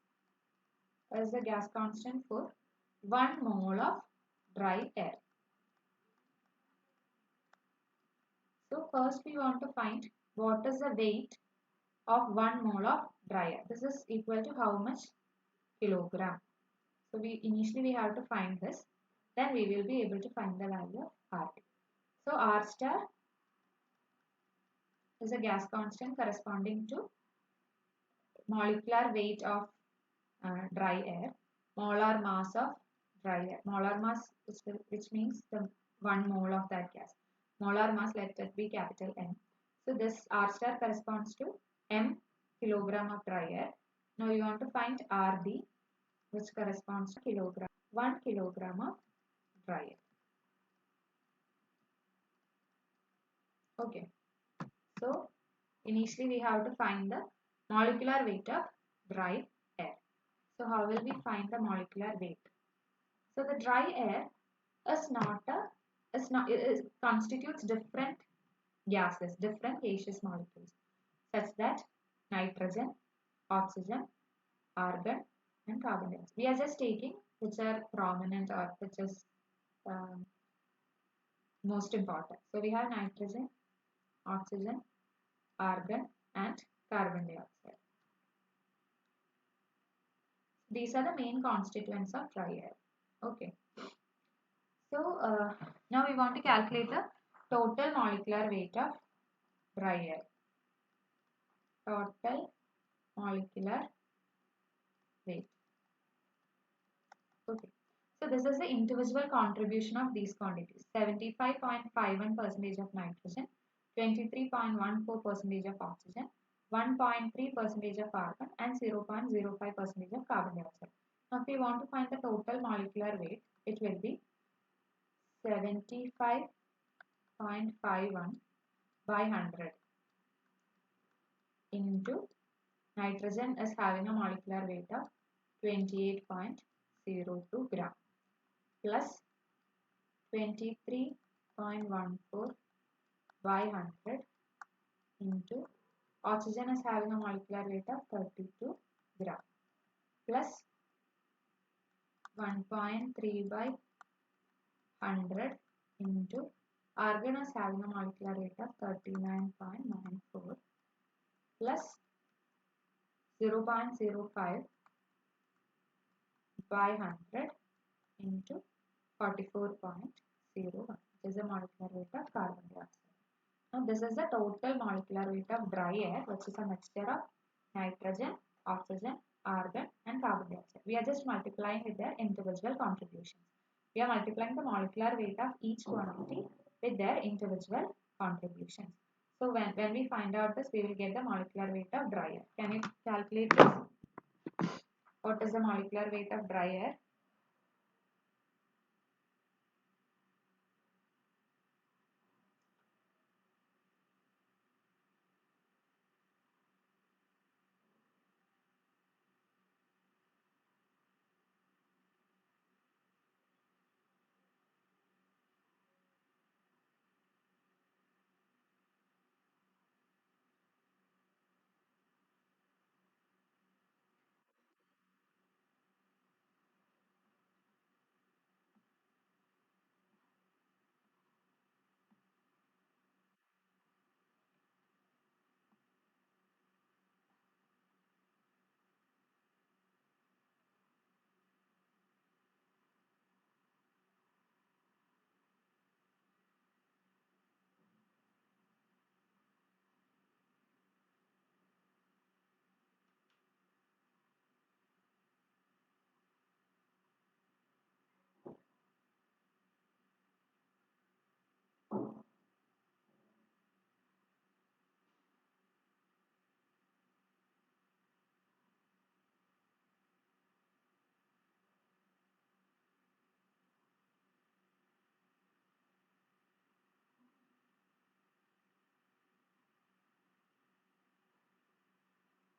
is the gas constant for 1 mole of dry air. So first we want to find what is the weight of 1 mole of dry air. This is equal to how much kilogram. So we have to find this. Then we will be able to find the value of RT. So R star is a gas constant corresponding to molecular weight of dry air, molar mass of dry air. Molar mass, which means the 1 mole of that gas. Molar mass, let it be capital M. So this R star corresponds to M kilogram of dry air. Now you want to find RD, which corresponds to kilogram, 1 kilogram of dry air. Okay. So initially we have to find the molecular weight of dry air. So how will we find the molecular weight? So the dry air it constitutes different gases, different gaseous molecules, such that nitrogen, oxygen, argon, and carbon dioxide. We are just taking which are prominent or which is most important. So we have nitrogen, oxygen, argon, and carbon dioxide. These are the main constituents of dry air. Okay. So now we want to calculate the total molecular weight of dry air. Total molecular weight. Okay. So this is the individual contribution of these quantities. 75.51% of nitrogen, 23.14% of oxygen, 1.3% of argon, and 0.05% of carbon dioxide. Now if we want to find the total molecular weight, it will be 75.51 by 100 into nitrogen is having a molecular weight of 28.02 gram plus 23.14 by 100 into oxygen is having a molecular weight of 32 gram plus 1.3 by 100 into argon is having a molecular weight of 39.94 plus 0.05 by 100 into 44.01, which is the molecular weight of carbon dioxide. Now this is the total molecular weight of dry air, which is a mixture of nitrogen, oxygen, argon and carbon dioxide. We are just multiplying with their individual contributions. We are multiplying the molecular weight of each quantity with their individual contributions. So when we find out this, we will get the molecular weight of dry air. Can you calculate this? What is the molecular weight of dry air?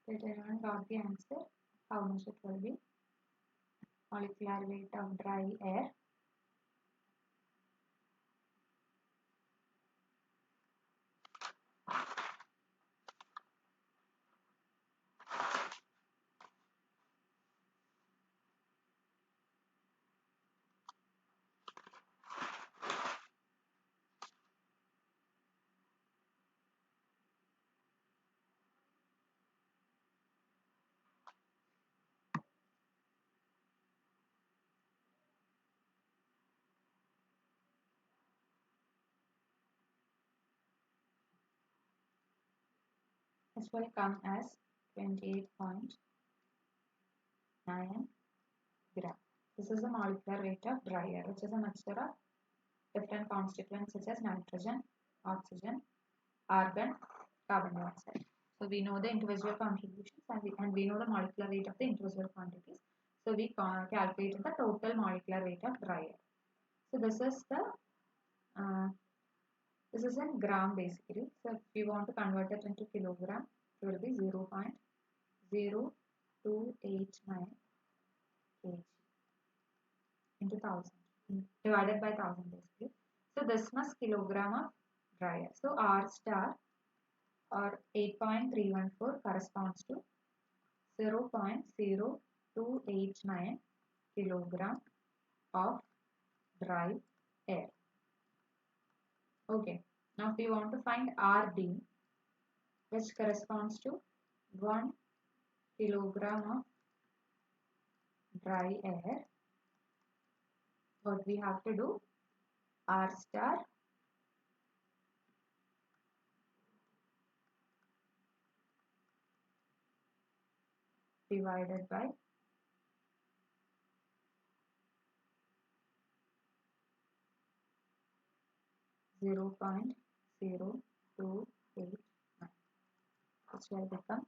Did anyone got the answer? How much it will be? Molecular weight of dry air. This will come as 28.9 gram. This is the molecular weight of dry air, which is a mixture of different constituents such as nitrogen, oxygen, argon, carbon dioxide. So we know the individual contributions and we know the molecular weight of the individual quantities. So we calculated the total molecular weight of dry air. So uh, this is in gram basically. So if we want to convert it into kilogram, it will be 0.0289 kg into 1000 divided by 1000 basically. So this much kilogram of dry air. So R star or 8.314 corresponds to 0.0289 kilogram of dry air. Okay, now if we want to find RD, which corresponds to 1 kilogram of dry air, what we have to do? R star divided by 0.0289, which will become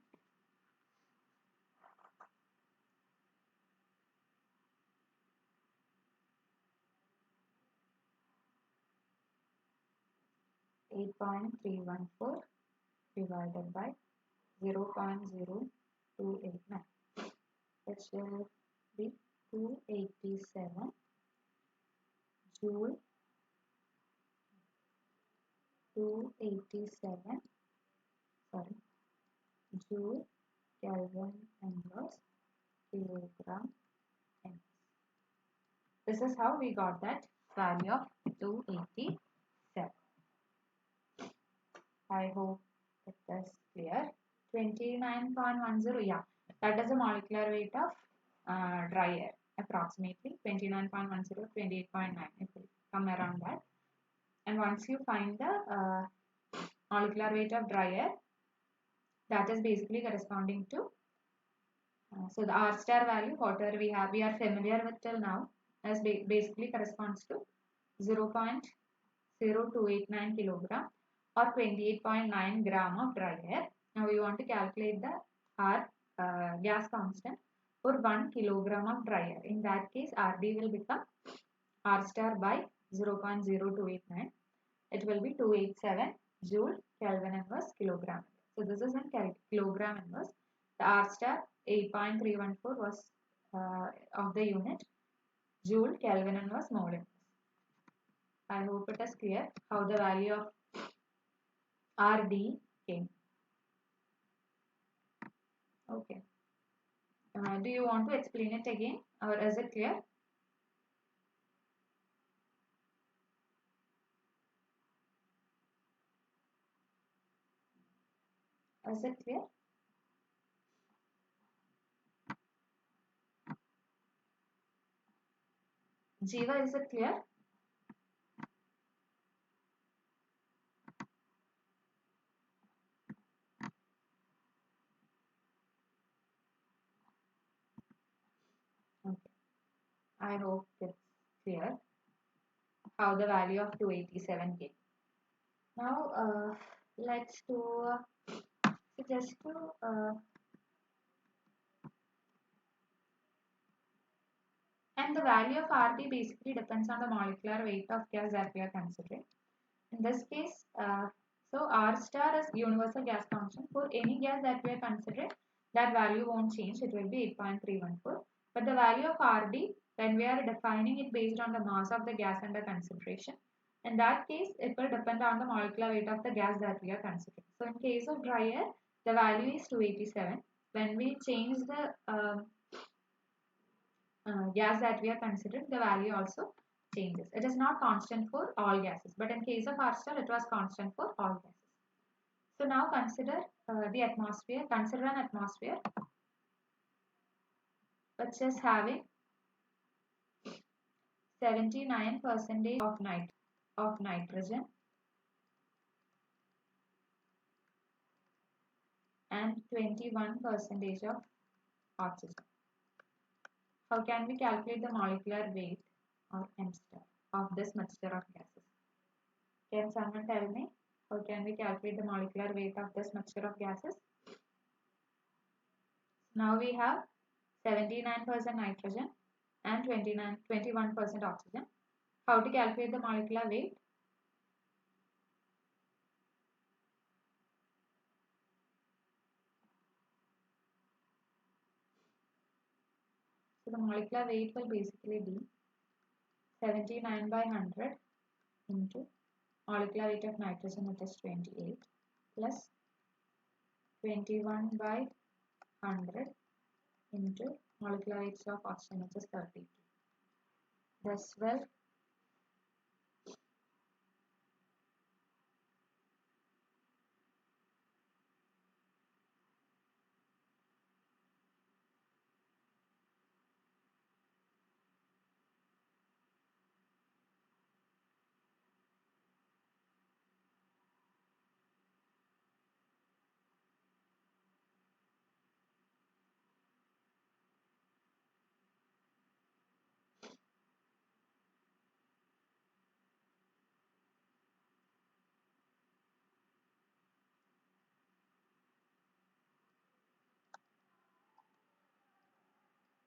8.314 divided by 0.0289, which will be 287 joule, 287 sorry joule Kelvin inverse kilogram. This is how we got that value of 287. I hope it is clear. 29.10, yeah, that is the molecular weight of dry air, approximately 29.10, 28.9, it will come around that. And once you find the molecular weight of dry air, that is basically corresponding to, so the R star value, whatever we are familiar with till now, as basically corresponds to 0.0289 kilogram or 28.9 gram of dry air. Now we want to calculate the R gas constant for 1 kilogram of dry air. In that case, RD will become R star by 0.0289. It will be 287 joule Kelvin inverse kilogram. So this is in kilogram inverse. The R star 8.314 was of the unit joule Kelvin inverse mole inverse. I hope it is clear how the value of RD came. Okay. Do you want to explain it again or is it clear? Is it clear? Jiva, is it clear? Okay. I hope it's clear how the value of 287 came. Now let's do just to and the value of RD basically depends on the molecular weight of gas that we are considering. In this case, so R star is universal gas constant. For any gas that we are considering, that value won't change. It will be 8.314. But the value of RD, when we are defining it based on the mass of the gas under consideration, in that case, it will depend on the molecular weight of the gas that we are considering. So in case of dry air, the value is 287. When we change the gas that we are considering, the value also changes. It is not constant for all gases, but in case of R star, it was constant for all gases. So now consider the atmosphere. Consider an atmosphere which is having 79% of nitrogen and 21% of oxygen. How can we calculate the molecular weight or M star of this mixture of gases? Can someone tell me how can we calculate the molecular weight of this mixture of gases? Now we have 79% nitrogen and 21% oxygen. How to calculate the molecular weight? So the molecular weight will basically be 79 by 100 into molecular weight of nitrogen, which is 28, plus 21 by 100 into molecular weight of oxygen, which is 32.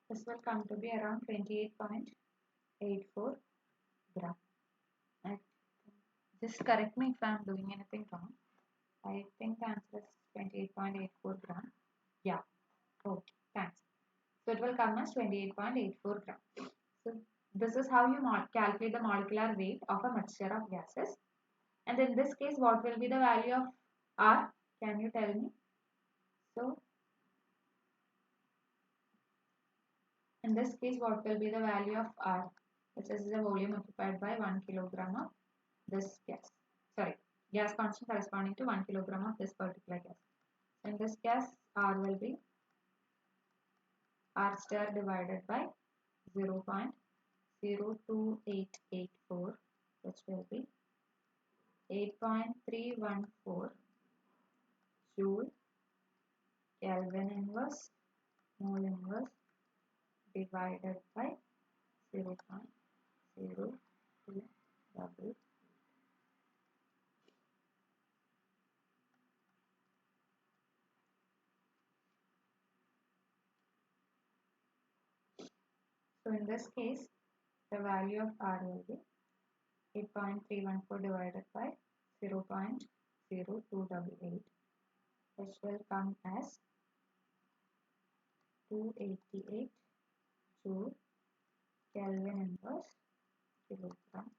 This will come to be around 28.84 gram. I just correct me if I am doing anything wrong. I think the answer is 28.84 gram. Yeah. Okay. Thanks. So it will come as 28.84 gram. So this is how you calculate the molecular weight of a mixture of gases. And in this case, what will be the value of R? Can you tell me? So in this case, what will be the value of R? which is the volume occupied by 1 kilogram of this gas. Sorry, gas constant corresponding to 1 kilogram of this particular gas. In this gas, R will be R star divided by 0.02884, which will be 8.314 joule Kelvin inverse mole inverse divided by 0.0288. So in this case, the value of R will be 8.314 divided by 0.0288, which will come as 288 joule Kelvin inverse kilogram.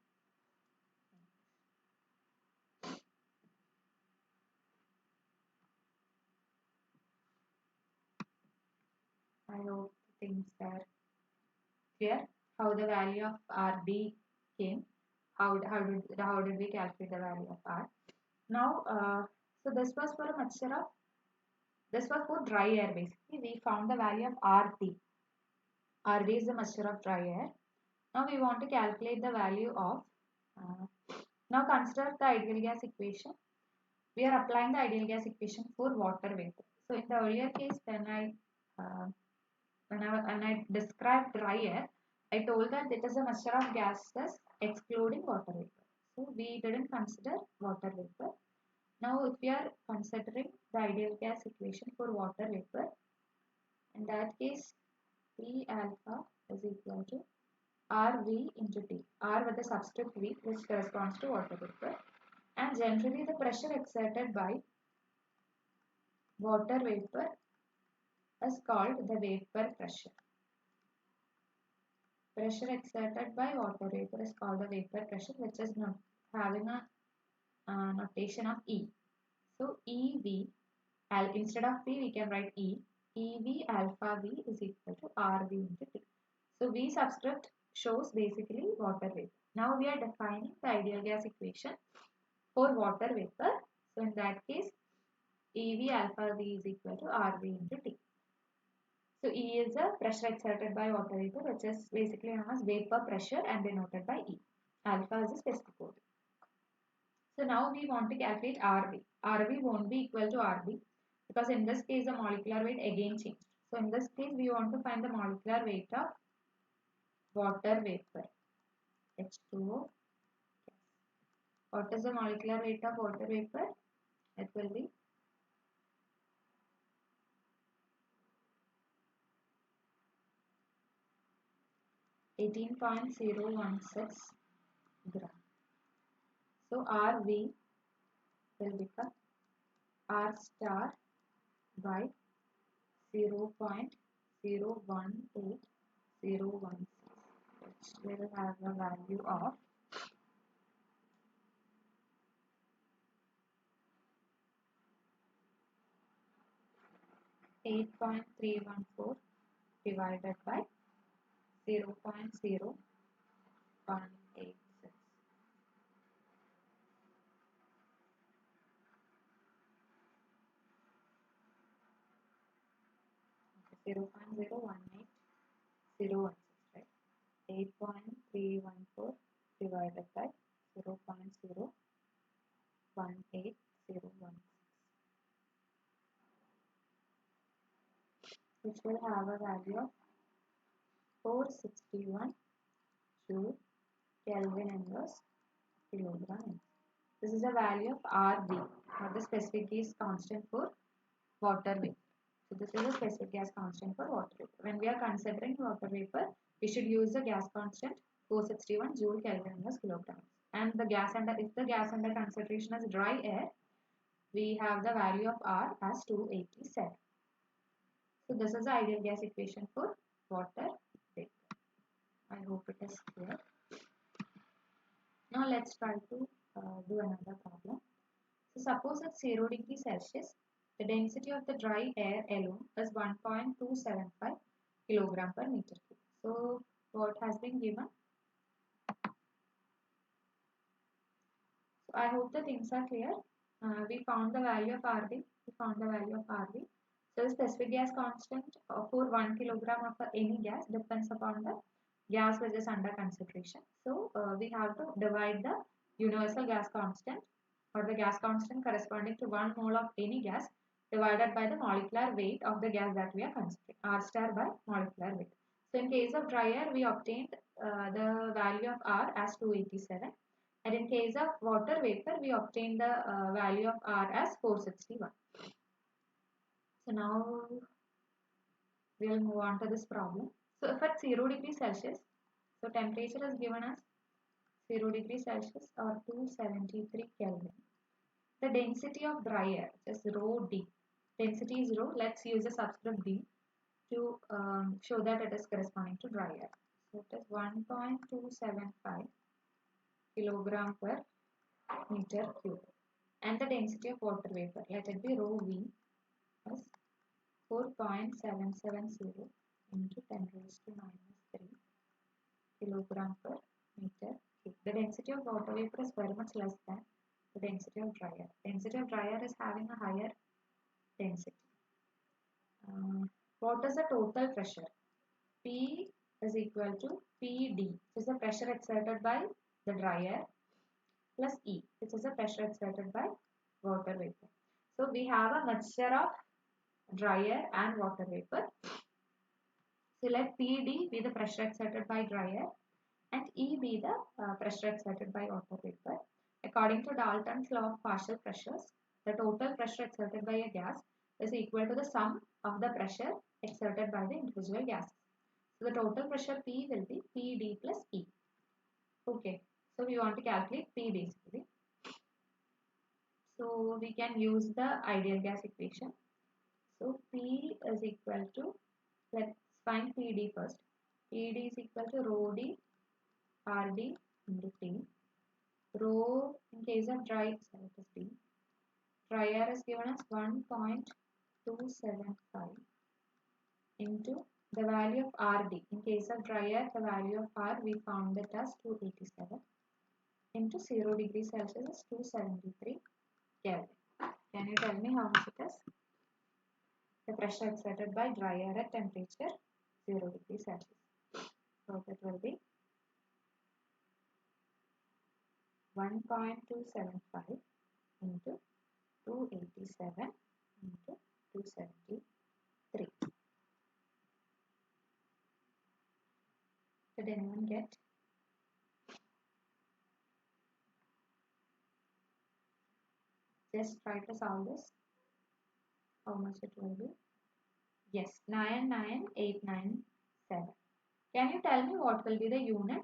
I hope things are clear. How the value of RD came. How did we calculate the value of R? Now, so this was for a mixture of, this was for dry air basically. We found the value of RD. RD is the mixture of dry air. Now we want to calculate the value of, now consider the ideal gas equation. We are applying the ideal gas equation for water vapor. So in the earlier case, uh, when I described dry air, I told that it is a mixture of gases excluding water vapor. So we didn't consider water vapor. Now if we are considering the ideal gas equation for water vapor, in that case P alpha is equal to RV into T. R with the subscript V, which corresponds to water vapor. And generally the pressure exerted by water vapor is called the vapor pressure. Pressure exerted by water vapor is called the vapor pressure, which is not having a notation of E. So EV, instead of P we can write E. EV alpha V is equal to RV into T. So V subscript shows basically water vapor. Now we are defining the ideal gas equation for water vapor. So in that case, EV alpha V is equal to RV into T. So E is the pressure exerted by water vapor, which is basically known as vapor pressure and denoted by E. Alpha is the specific quantity. So now we want to calculate RV. RV won't be equal to RV because in this case the molecular weight again changed. So in this case we want to find the molecular weight of water vapor, H2O. What is the molecular weight of water vapor? It will be 18.016 gram. So RV will become R star by 0.018016, which will have a value of 8.314 divided by 0.0186. 0.018016, right? 8.314 divided by 0.018016, which will have a value of 461 joule Kelvin inverse kilogram. This is the value of RV, or the specific gas constant for water vapor. So this is a specific gas constant for water vapor. When we are considering water vapor, we should use the gas constant 461 joule Kelvin inverse kilogram. And the gas under, if the gas under consideration is dry air, we have the value of R as 287. So this is the ideal gas equation for water vapor. I hope it is clear. Now let's try to do another problem. So suppose at 0 degree Celsius, the density of the dry air alone is 1.275 kilogram per meter cube. So what has been given? I hope the things are clear. We found the value of RB. We found the value of RB. So the specific gas constant for 1 kilogram of any gas depends upon the gas which is under consideration. So we have to divide the universal gas constant or the gas constant corresponding to 1 mole of any gas divided by the molecular weight of the gas that we are considering, R star by molecular weight. So in case of dry air, we obtained the value of R as 287. And in case of water vapor, we obtain the value of R as 461. So now we will move on to this problem. So if at 0 degrees Celsius, so temperature is given as 0 degrees Celsius or 273 Kelvin. The density of dry air is rho D. Density is rho. Let's use the subscript D to show that it is corresponding to dry air. So it is 1.275 kilogram per meter cube. And the density of water vapor, let it be rho V, is 4.770 into 10 raised to minus 3 kilogram per meter cube. The density of water vapor is very much less than the density of dry air. Density of dry air is having a higher density. What is the total pressure? P is equal to PD, which is the pressure exerted by the dry air, plus E, which is the pressure exerted by water vapor. So we have a mixture of dry air and water vapor. So let PD be the pressure exerted by dry air and E be the pressure exerted by water vapor. According to Dalton's law of partial pressures, the total pressure exerted by a gas is equal to the sum of the pressure exerted by the individual gases. So the total pressure P will be PD plus E. Okay, so we want to calculate P basically. So we can use the ideal gas equation. So P is equal to, let's find PD first. PD is equal to rho D RD into T. Rho in case of dry, sorry, it is D. Dry air is given as 1.275 into the value of RD. In case of dry air, the value of R we found it as 287 into 0 degrees Celsius is 273 Kelvin. Can you tell me how much it is? The pressure exerted by dry air at temperature 0 degrees Celsius. So that will be 1.275 into 287 into 273. Did anyone get? Just try to solve this. How much it will be? Yes, 99897. Can you tell me what will be the unit?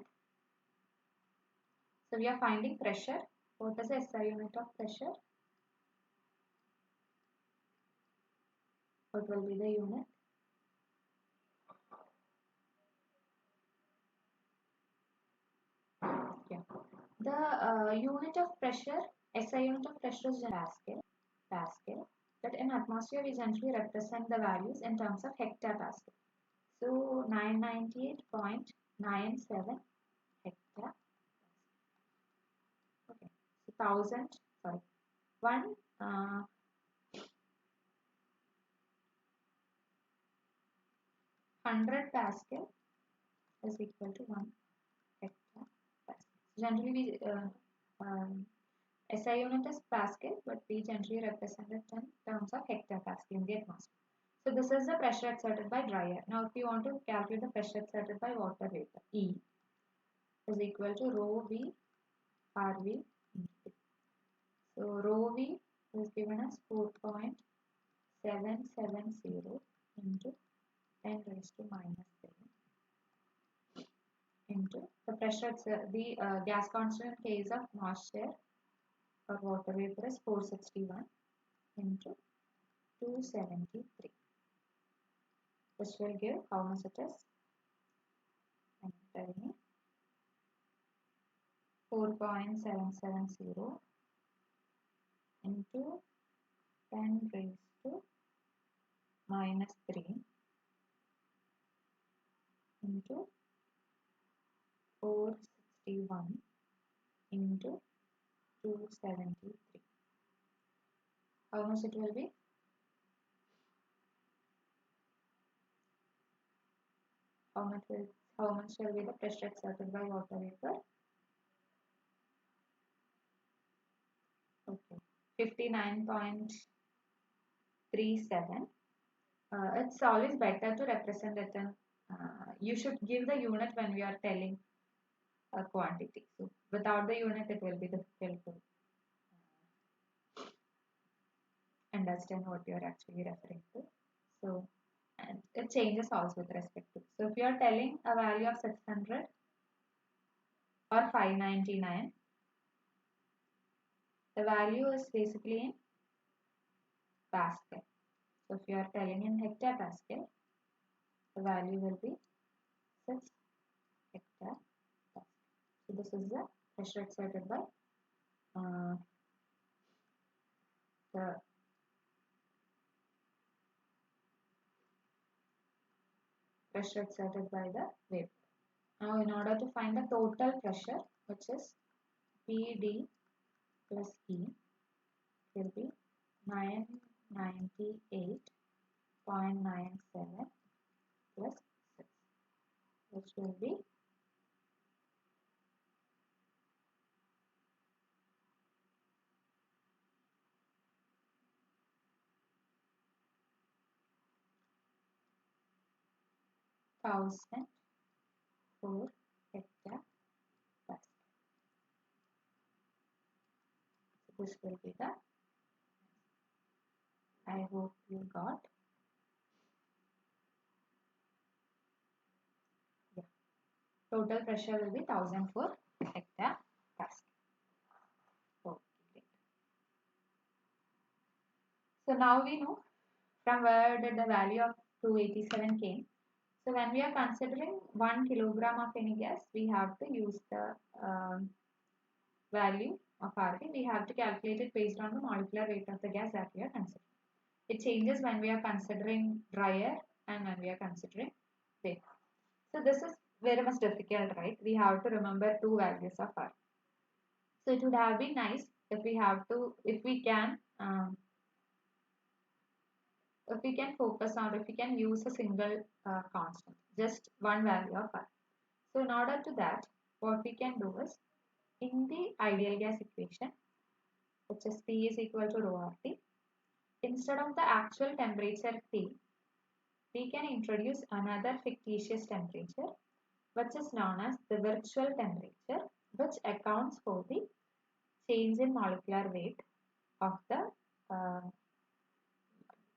So we are finding pressure. What is the SI unit of pressure? What will be the unit? Yeah. The unit of pressure, SI unit of pressure is Pascal. Pascal. But in atmosphere, we generally represent the values in terms of hectopascal. So 998.97 hectopascal. Okay. So 100 Pascal is equal to 1 hectopascal. Generally, we SI unit is Pascal, but we generally represent it in terms of hectopascal in the atmosphere. So this is the pressure exerted by dry air. Now, if you want to calculate the pressure exerted by water vapor, E is equal to rho V RV into T. So rho V is given as 4.770 into 10 raised to minus 3 into the pressure, the gas constant in case of moisture or water vapor is 461 into 273. This will give how much it is? I'm telling you. 4.770 into 10 raised to minus 3 into 461 into 273. How much it will be? How much shall be the pressure exerted by water vapor? Okay, 59.37. It's always better to represent it in, you should give the unit when we are telling a quantity. So without the unit, it will be difficult to understand what you are actually referring to. So, and it changes also with respect to. So if you are telling a value of 600 or 599, the value is basically in Pascal. So if you are telling in hectopascal, the value will be 6 hectopascal. So this is the pressure exerted by the pressure exerted by the vapor. Now in order to find the total pressure, which is PD plus E, will be 998.97 plus 6, which will be 1004 hectopascal. So this will be the, I hope you got. Yeah. Total pressure will be 1004 hectopascal. Okay, great. So now we know from where did the value of 287 came. So when we are considering 1 kilogram of any gas, we have to use the value of RT. We have to calculate it based on the molecular weight of the gas that we are considering. It changes when we are considering dry air and when we are considering vapor. So this is very much difficult, right? We have to remember two values of R. So it would have been nice if we have to, if we can focus on, if we can use a single constant, just one value of R. So in order to that, what we can do is, in the ideal gas equation, which is P is equal to rho RT, instead of the actual temperature T, we can introduce another fictitious temperature, which is known as the virtual temperature, which accounts for the change in molecular weight of the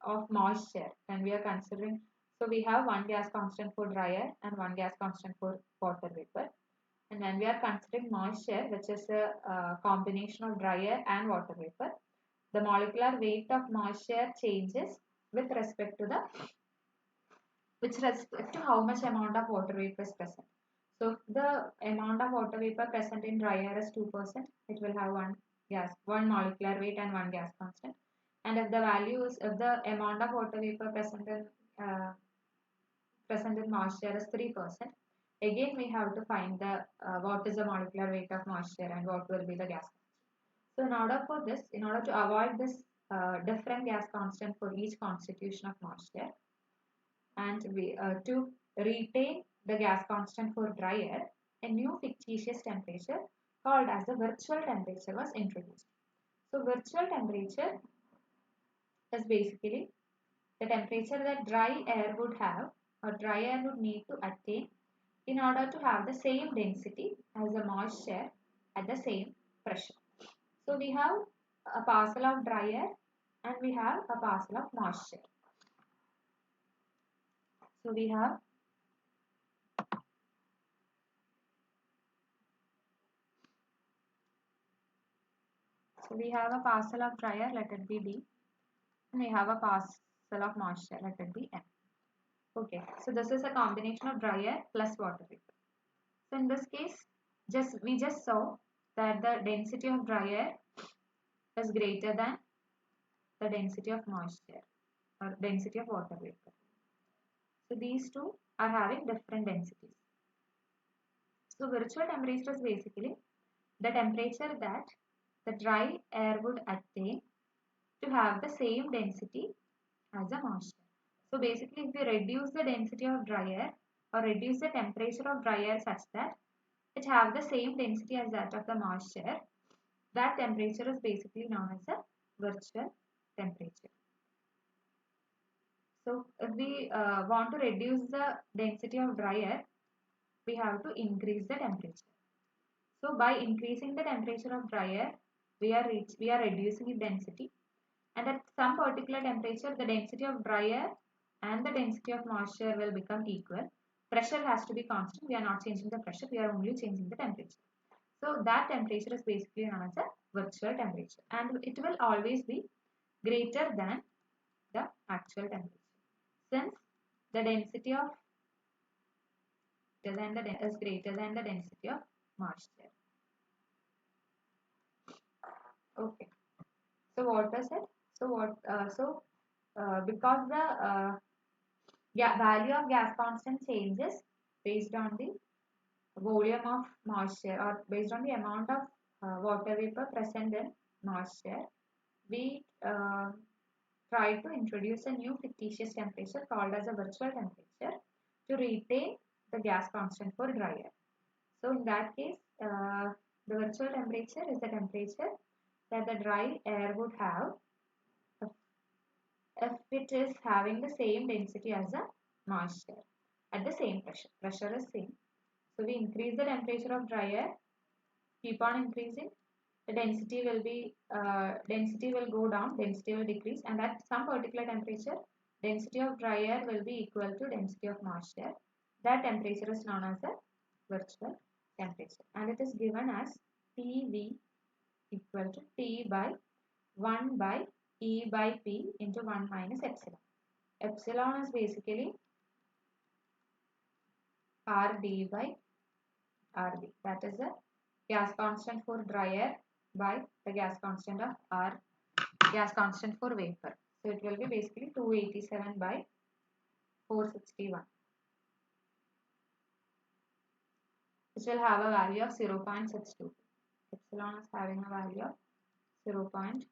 of moisture when we are considering. So we have one gas constant for dry air and one gas constant for water vapor. And when we are considering moisture, which is a combination of dry air and water vapor, the molecular weight of moisture changes with respect to how much amount of water vapor is present. So if the amount of water vapor present in dry air is 2%, it will have one molecular weight and one gas constant. And if the amount of water vapor present in moisture is 3%, again we have to find the what is the molecular weight of moisture and what will be the gas constant. So in order to avoid this different gas constant for each constitution of moisture, and to retain the gas constant for dry air, a new fictitious temperature called as the virtual temperature was introduced. So virtual temperature is basically the temperature that dry air would have, or dry air would need to attain in order to have the same density as the moisture at the same pressure. So we have a parcel of dry air and we have a parcel of moisture. So we have a parcel of dry air, let it be D, and we have a parcel of moisture, let it be M. Okay, so this is a combination of dry air plus water vapor. So in this case, we just saw that the density of dry air is greater than the density of moisture or density of water vapor. So these two are having different densities. So virtual temperature is basically the temperature that the dry air would attain to have the same density as a moisture. So basically, if we reduce the density of dry air or reduce the temperature of dry air such that it have the same density as that of the moisture, that temperature is basically known as a virtual temperature. So if we want to reduce the density of dry air, we have to increase the temperature. So by increasing the temperature of dry air, we are reducing its density, and at some particular temperature, the density of dry air and the density of moisture will become equal. Pressure has to be constant. We are not changing the pressure. We are only changing the temperature. So that temperature is basically known as a virtual temperature, and it will always be greater than the actual temperature, since the density of is greater than the density of moisture. Okay. So what was it? Because the value of gas constant changes based on the volume of moisture or based on the amount of water vapor present in moisture, we try to introduce a new fictitious temperature called as a virtual temperature to retain the gas constant for dry air. So in that case, the virtual temperature is the temperature that the dry air would have if it is having the same density as the moisture at the same pressure. Pressure is same. So we increase the temperature of dry air, keep on increasing. The density will go down, density will decrease, and at some particular temperature, density of dry air will be equal to density of moisture. That temperature is known as the virtual temperature, and it is given as PV equal to T by 1 by E by P into 1 minus epsilon. Epsilon is basically RD by RB. That is the gas constant for dry air by the gas constant of R, gas constant for vapor. So it will be basically 287 by 461, which will have a value of 0.62. Epsilon is having a value of 0.62.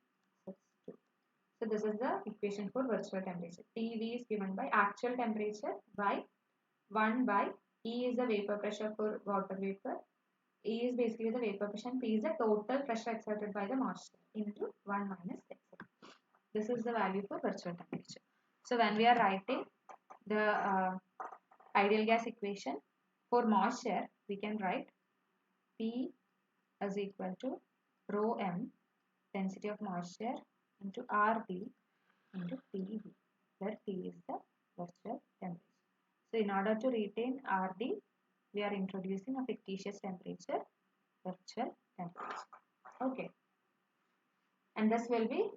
So this is the equation for virtual temperature. PV is given by actual temperature by 1 by E is the vapor pressure for water vapor. E is basically the vapor pressure and P is the total pressure exerted by the moisture into 1 minus epsilon. This is the value for virtual temperature. So when we are writing the ideal gas equation for moisture, we can write P is equal to rho m, density of moisture, into RD into PV, where P is the virtual temperature. So in order to retain RD, we are introducing a fictitious temperature, virtual temperature. Okay. And this will be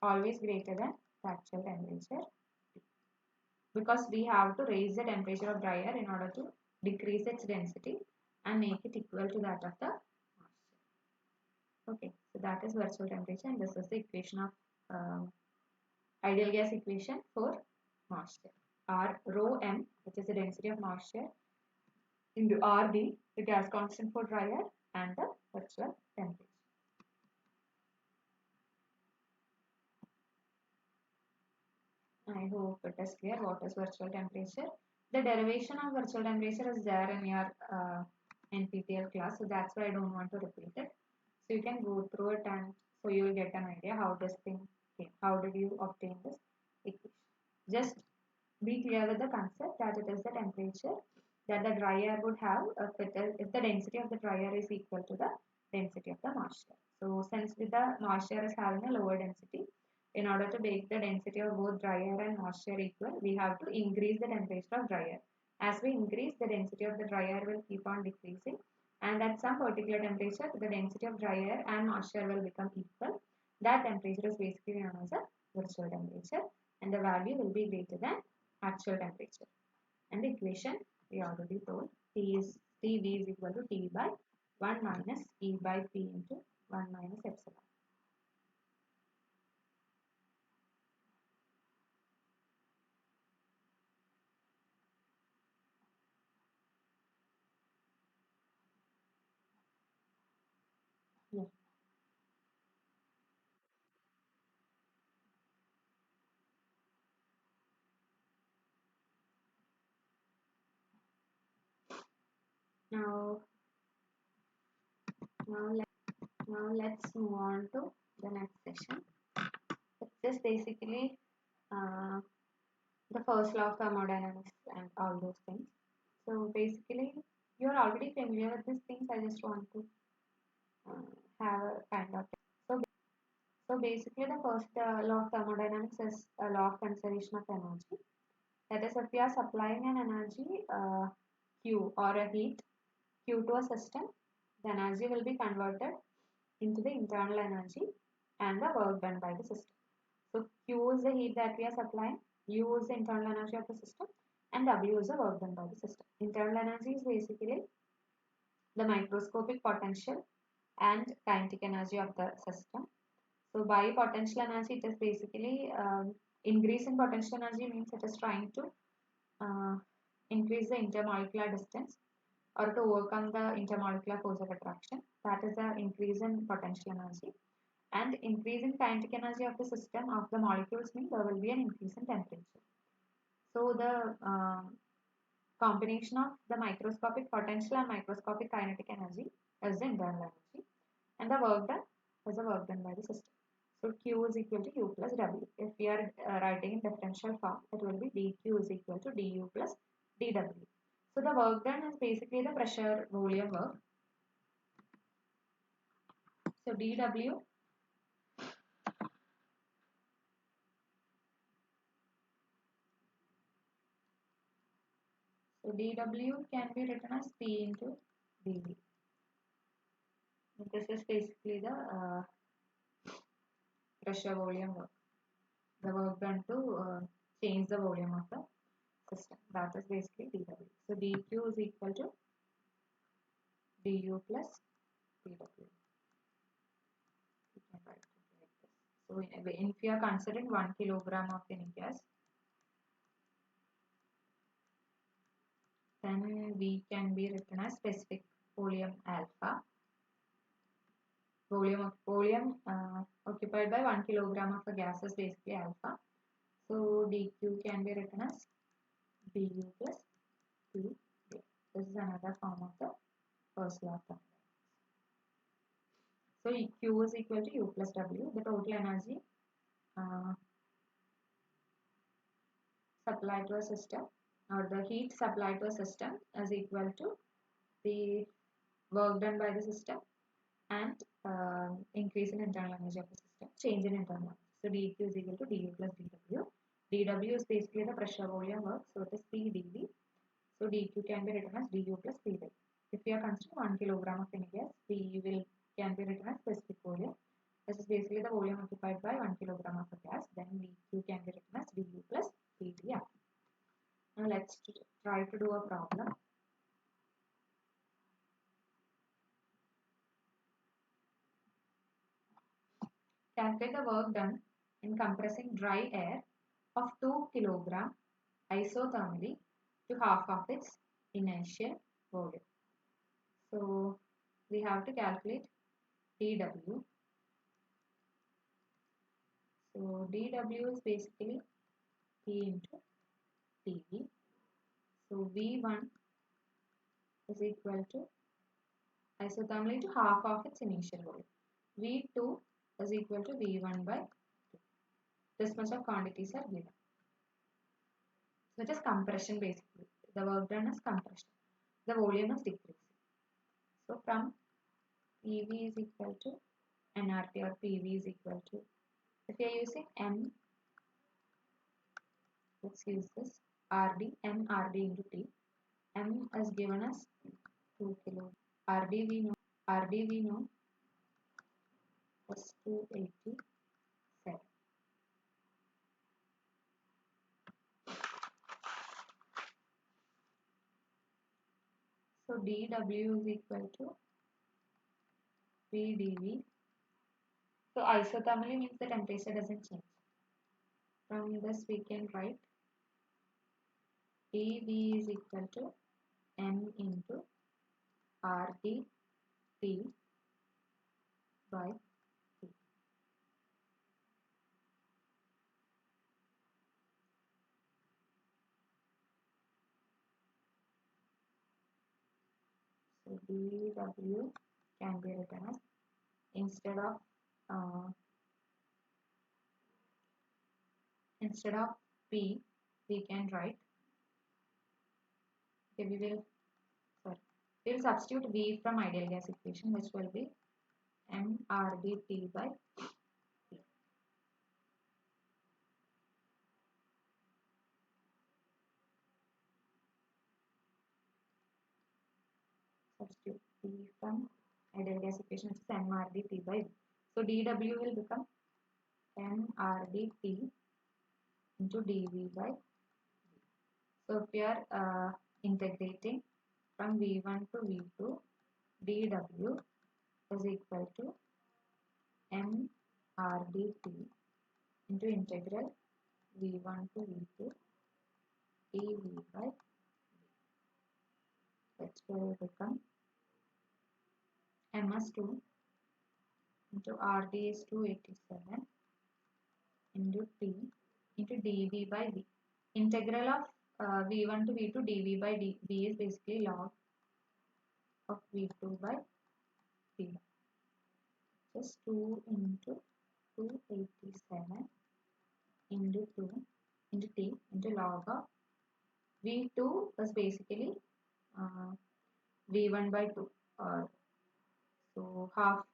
always greater than the actual temperature, because we have to raise the temperature of dry air in order to decrease its density and make it equal to that of the moisture. Okay, so that is virtual temperature, and this is the equation of ideal gas equation for moisture. R rho m, which is the density of moisture, into RD, the gas constant for dry air, and the virtual temperature. I hope it is clear what is virtual temperature. The derivation of virtual temperature is there in your NPTEL class, so that's why I don't want to repeat it. So you can go through it, and so you will get an idea how this thing came. How did you obtain this equation? Just be clear with the concept that it is the temperature that the dry air would have if the density of the dry air is equal to the density of the moisture. So since with the moisture is having a lower density, in order to make the density of both dry air and moisture equal, we have to increase the temperature of dry air. As we increase, the density of the dry air will keep on decreasing, and at some particular temperature, the density of dry air and moisture will become equal. That temperature is basically known as a virtual temperature, and the value will be greater than actual temperature. And the equation we already told, TV is equal to T by 1 minus E by P into 1 minus epsilon. Yeah. Now, now, let, now let's move on to the next session. It's just basically uh, the first law of thermodynamics and all those things. So basically, you're already familiar with these things. I just want to have a kind of so so basically the first law of thermodynamics is a law of conservation of energy. That is, if we are supplying an energy Q or a heat Q to a system, the energy will be converted into the internal energy and the work done by the system. So Q is the heat that we are supplying, U is the internal energy of the system, and W is the work done by the system. Internal energy is basically the microscopic potential and kinetic energy of the system. So by potential energy, it is basically increase in potential energy means it is trying to uh, increase the intermolecular distance or to overcome the intermolecular force of attraction. That is the increase in potential energy. And increase in kinetic energy of the system of the molecules means there will be an increase in temperature. So the combination of the microscopic potential and microscopic kinetic energy is the internal energy, and the work done is the work done by the system. So Q is equal to U plus W. If we are writing in differential form, it will be dQ is equal to du plus dW. So the work done is basically the pressure volume work. So dW so dW can be written as P into dV. This is basically the pressure volume work. The work done to change the volume of the system. That is basically dW. So dQ is equal to du plus dW. We can write it like this. So if we are considering 1 kilogram of any gas, then V can be written as specific volume alpha. Volume occupied by 1 kilogram of the gas is basically alpha. So dQ can be written as du plus dV. This is another form of the first law of thermodynamics. So Q is equal to U plus W. The total energy supplied to a system or the heat supplied to a system is equal to the work done by the system and increase in internal energy of the system, change in internal energy. So dQ is equal to du plus dW. dW is basically the pressure volume work, so it is P dV. So dQ can be written as du plus dV. If we are considering 1 kilogram of any gas, can be written as specific volume. This is basically the volume occupied by 1 kilogram of a gas. Then dQ can be written as du plus dV. Now let's try to do a problem. Calculate the work done in compressing dry air of 2 kilogram isothermally to half of its initial volume. So we have to calculate dW. So dW is basically P into dV. So V1 is equal to isothermally to half of its initial volume. V2 is equal to V1 by 2. This much of quantities are given. So it is compression basically. The work done is compression. The volume is decreasing. So from PV is equal to nRT or PV is equal to, if we are using M, let's use this RD, M RD into T. M is given as 2 kilo. RD we know was 287. So dW is equal to PdV. So isothermally means the temperature doesn't change. From this we can write dV is equal to M into RD T by T. So dw can be written as uh, instead of p we can write, okay, we will substitute v from ideal gas equation, which will be mRdT by P. Substitute v from ideal gas equation, which is mRdT by V. So dw will become mRdT into dV by V. So if we are integrating from V1 to V2, dW is equal to mRdT into integral V1 to V2 dV by V, which will become ms2 into Rd is 287 into T into dV by V. Integral of V1 to V2 dV by V is basically log of V2 by V1. Just 2 into 287 into 2 into T into log of V2 is basically V1 by 2, or so half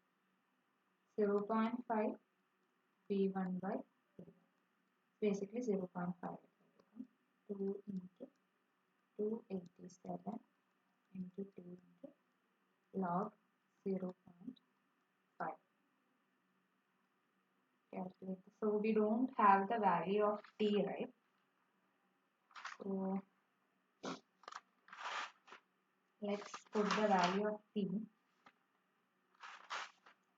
0.5 V1 by V1, basically 0.5. 2 into 287 into 2 into log 0.5. Calculate. So we don't have the value of T, right? So let's put the value of T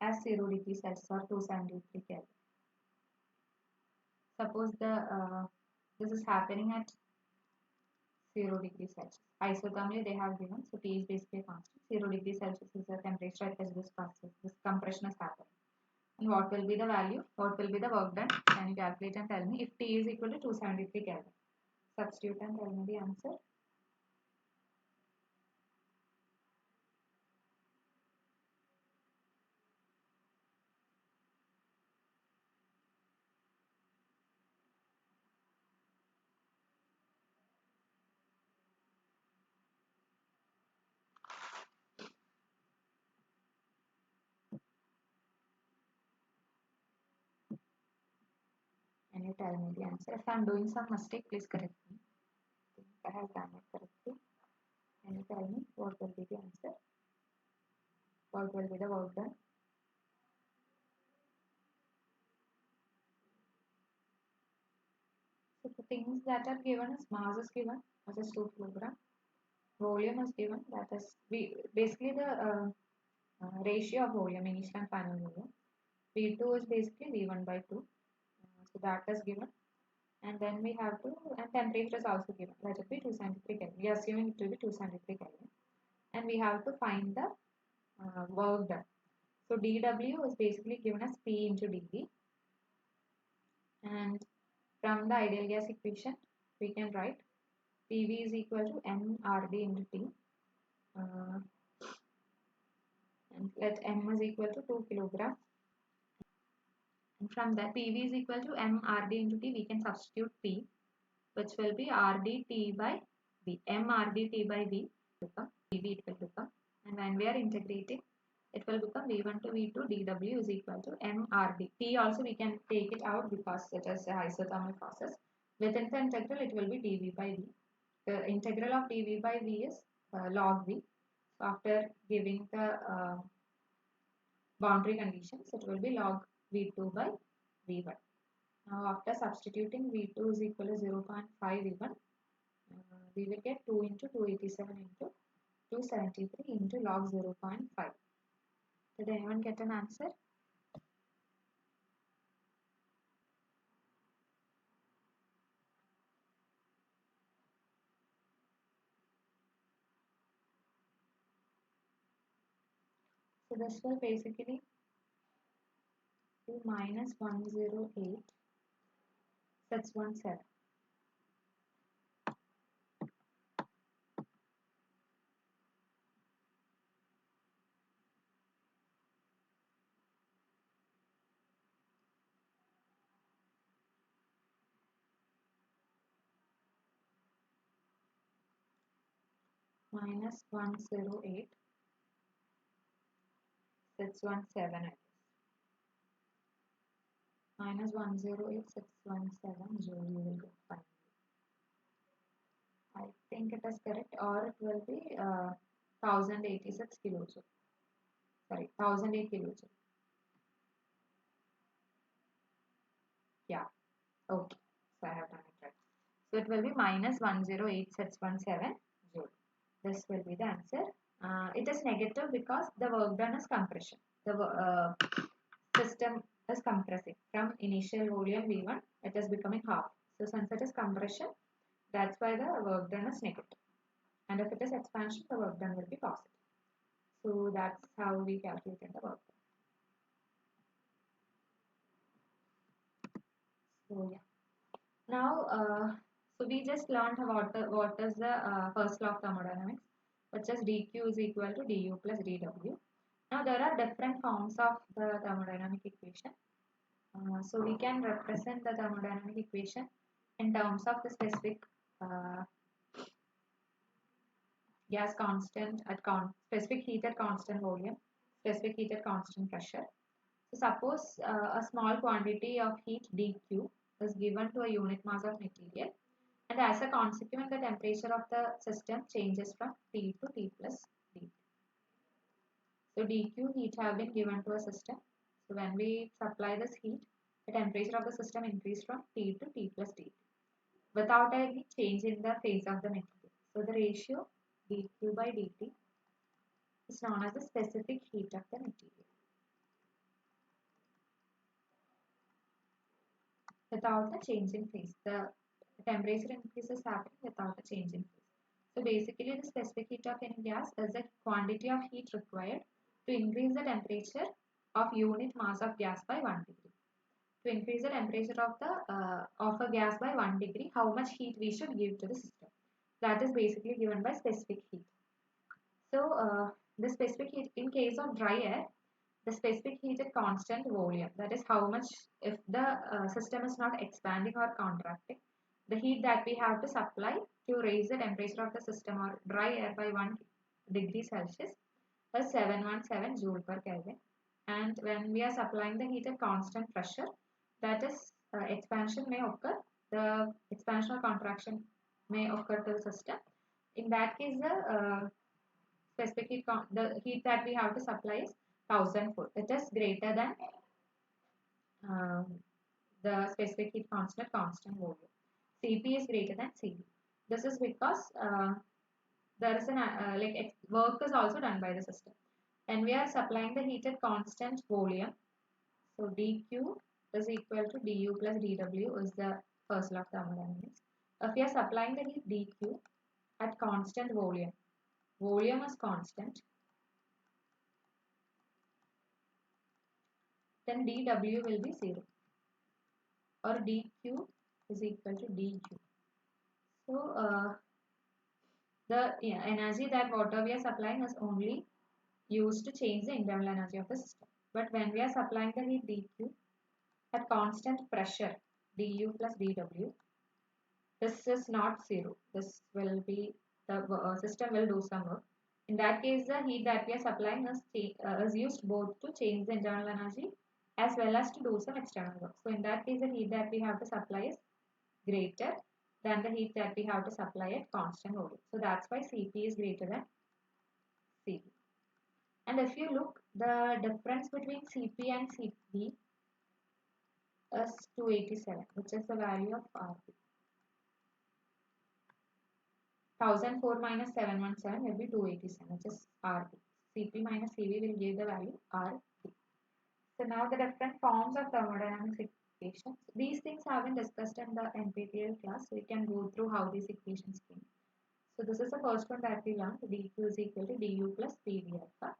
as 0 degrees Celsius or 273 Kelvin. Suppose this is happening at 0 degrees Celsius. Isothermally they have given, so T is basically constant. 0 degrees Celsius is the temperature at which this process, this compression is happening. And what will be the value? What will be the work done? Can you calculate and tell me if T is equal to 273 Kelvin? Substitute and tell me the answer. Can you tell me the answer? If I am doing some mistake, please correct me. I have done it correctly. Can you tell me what will be the answer? What will be the work done? So the things that are given is mass is given, which is 2 kilogram. Volume is given, that is basically the ratio of volume, initial and final volume. V2 is basically V1 by 2. So that is given. And then we have to, and temperature is also given. That will be 273 Kelvin. We are assuming it will be 273 Kelvin. And we have to find the work done. So dW is basically given as P into dV. And from the ideal gas equation, we can write PV is equal to mRd into T. And let M is equal to 2 kilogram. And from that, PV is equal to mRd into T. We can substitute P, which will be RdT by V. mRdT by V become PV, it will become. And when we are integrating, it will become V1 to V2 dW is equal to mRd. T also we can take it out because it is a isothermal process. Within the integral, it will be dV by V. The integral of dV by V is log V. So after giving the boundary conditions, it will be log V2 by V1. Now after substituting V2 is equal to 0.5 V1, we will get 2 into 287 into 273 into log 0.5. Did anyone get an answer? So this will basically be minus 108,617. minus 108,617, I guess. Minus 108,617 joule you will get finally. I think it is correct, or it will be 1086 kilojoule. Sorry, 1008 kilojoule. Yeah, okay. So I have done it right. So it will be minus 108,617 joule. This will be the answer. It is negative because the work done is compression. The system is compressing from initial volume V1, it is becoming half. So since it is compression, that's why the work done is negative. And if it is expansion, the work done will be positive. So that's how we calculated the work done. So yeah. Now, so we just learned what is the first law of thermodynamics, which is dq is equal to du plus dw. Now there are different forms of the thermodynamic equation. So we can represent the thermodynamic equation in terms of the specific uh, gas constant at specific heat at constant volume, specific heat at constant pressure. So suppose a small quantity of heat dq is given to a unit mass of material, and as a consequence the temperature of the system changes from T to T plus D. So dq heat have been given to a system. So when we supply this heat, the temperature of the system increase from T to T plus D without any change in the phase of the material. So the ratio dq by dt is known as the specific heat of the material without a change in phase. The temperature increase is happening without a change in phase. So basically the specific heat of any gas is the quantity of heat required to increase the temperature of unit mass of gas by 1 degree. To increase the temperature of a gas by 1 degree, how much heat we should give to the system. That is basically given by specific heat. So the specific heat in case of dry air, the specific heat at constant volume, that is how much, if the system is not expanding or contracting, the heat that we have to supply to raise the temperature of the system or dry air by 1 degree Celsius is 717 joule per Kelvin. And when we are supplying the heat at constant pressure, that is expansion may occur, the expansion or contraction may occur to the system. In that case, specific heat, the heat that we have to supply is 1004. It is greater than um, the specific heat constant volume. Cp is greater than Cv. This is because there is an work is also done by the system, and we are supplying the heat at constant volume. So dq is equal to du plus dw is the first law of thermodynamics. If we are supplying the heat dq at constant volume is constant, then dw will be 0, or dq is equal to dq. So the energy that water we are supplying is only used to change the internal energy of the system. But when we are supplying the heat dq at constant pressure du plus dw, this is not 0. This will be the system will do some work. In that case, the heat that we are supplying is used both to change the internal energy as well as to do some external work. So in that case, the heat that we have to supply is greater than the heat that we have to supply at constant volume. So that's why Cp is greater than Cv. And if you look, the difference between Cp and Cv is 287, which is the value of Rp. 1004 minus 717 will be 287, which is Rp. Cp minus Cv will give the value Rp. So now the different forms of thermodynamics equations. These things have been discussed in the NPTEL class. So we can go through how these equations came. So this is the first one that we learned. dq is equal to du plus pv alpha.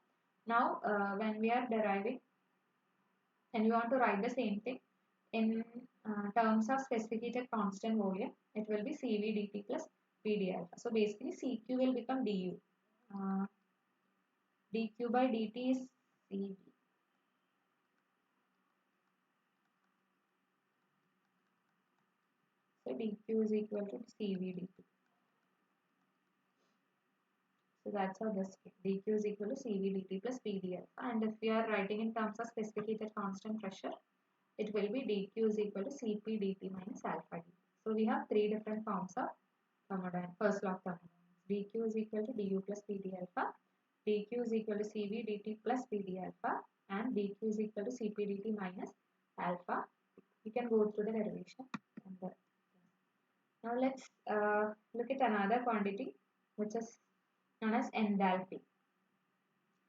Now when we are deriving and we want to write the same thing in terms of specific heat at constant volume, it will be Cv dt plus Pd alpha. So basically Cq will become du. Dq by dt is Cv. So dq is equal to Cv dt. So that's how this came. dq is equal to Cv dt plus Pd alpha. And if we are writing in terms of specific heat at constant pressure, it will be dq is equal to Cp dt minus alpha dt. So we have three different forms of thermodynamics. First law of thermodynamics. dq is equal to du plus Pd alpha. dq is equal to Cv dt plus Pd alpha. And dq is equal to Cp dt minus alpha. You can go through the derivation. And now let's look at another quantity which is known as enthalpy.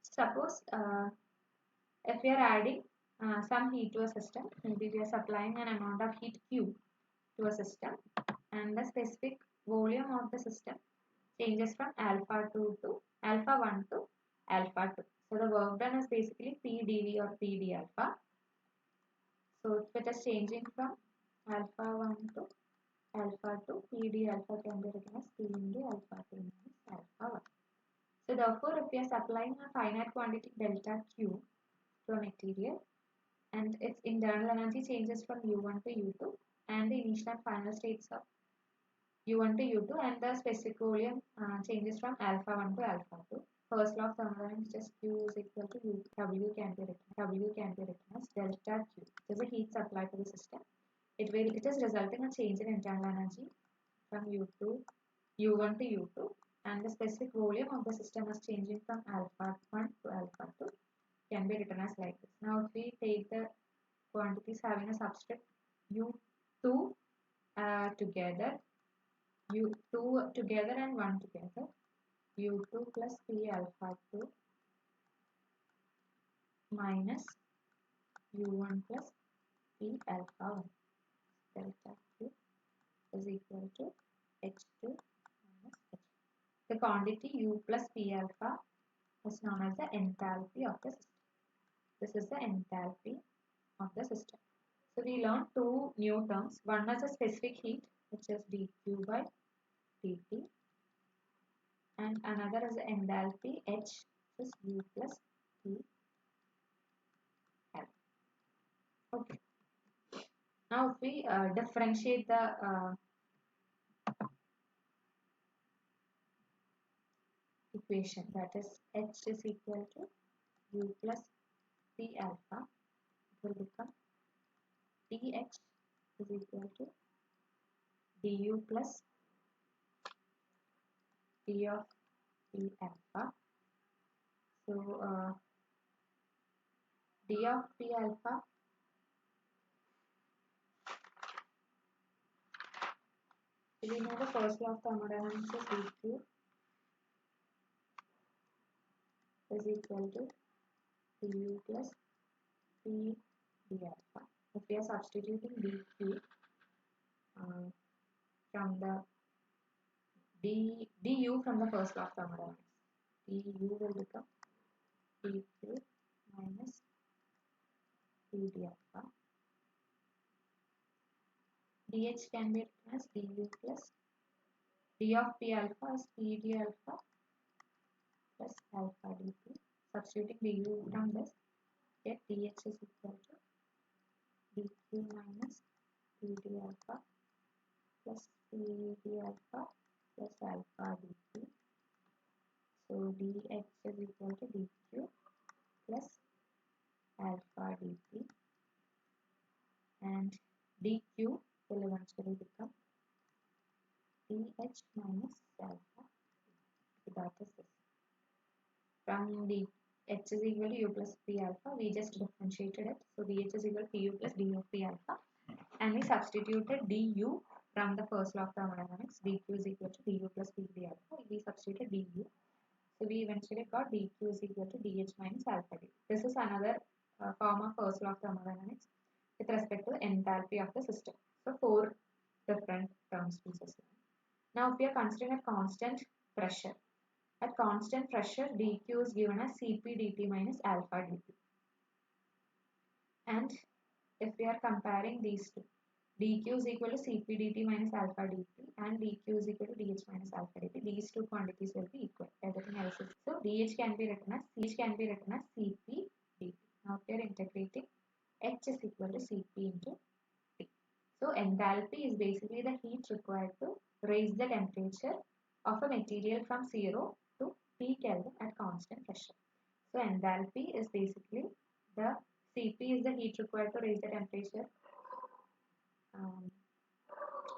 Suppose if we are adding some heat to a system, maybe we are supplying an amount of heat Q to a system, and the specific volume of the system changes from alpha 2 to alpha 1 to alpha 2. So the work done is basically P dV or P d alpha. So if it is changing from alpha 1 to alpha 2, P d alpha can be written as P into alpha 2 minus alpha 1. So therefore, if we are supplying a finite quantity delta Q to a material, and its internal energy changes from U1 to U2, and the initial and final states of U1 to U2, and the specific volume changes from alpha 1 to alpha 2. First law of thermodynamics is Q is equal to U. W can be written as delta Q. It is a heat supply to the system. It is resulting in a change in internal energy from U1 to U2, and the specific volume of the system is changing from alpha 1 to alpha 2, can be written as like this. Now if we take the quantities having a subscript U2 together, U2 together and 1 together, U2 plus P alpha 2 minus U1 plus P alpha 1, delta Q is equal to H2 minus H. The quantity U plus P alpha is known as the enthalpy of the system. This is the enthalpy of the system. So we learned two new terms. One is a specific heat, which is dQ by dt, and another is the enthalpy H, which is U plus P alpha. Okay. Now if we differentiate the equation, that is H is equal to U plus P alpha, it will become dH is equal to du plus P of P alpha. So d of P alpha we know the first law of thermodynamics is dQ is equal to du plus P d alpha. If we are substituting dQ from the du from the first law of thermodynamics, du will become dQ minus P d alpha. dH can be written as du plus d of P alpha is P d alpha plus alpha dt. Substituting du from this, get dH is equal to dQ minus P d alpha plus P d alpha plus alpha dt. So dH is equal to dQ plus alpha dt, and dQ will eventually become dH minus alpha. So that is this. From the H is equal to U plus P alpha, we just differentiated it. So dH is equal to PU plus d of P alpha, and we substituted du from the first law of thermodynamics. dQ is equal to du plus P d alpha. We substituted du. So we eventually got dQ is equal to dH minus alpha d. This is another form of first law of thermodynamics with respect to the enthalpy of the system. So four different terms we just learned. Now if we are considering a constant pressure, at constant pressure dQ is given as Cp dt minus alpha dt. And if we are comparing these two, dQ is equal to Cp dt minus alpha dt and dQ is equal to dH minus alpha dt. These two quantities will be equal. Everything else is so dH can be written as Cp dt. Now if we are integrating, H is equal to Cp into T. So enthalpy is basically the heat required to raise the temperature of a material from 0 to T Kelvin at constant pressure. So enthalpy is basically the Cp is the heat required to raise the temperature um,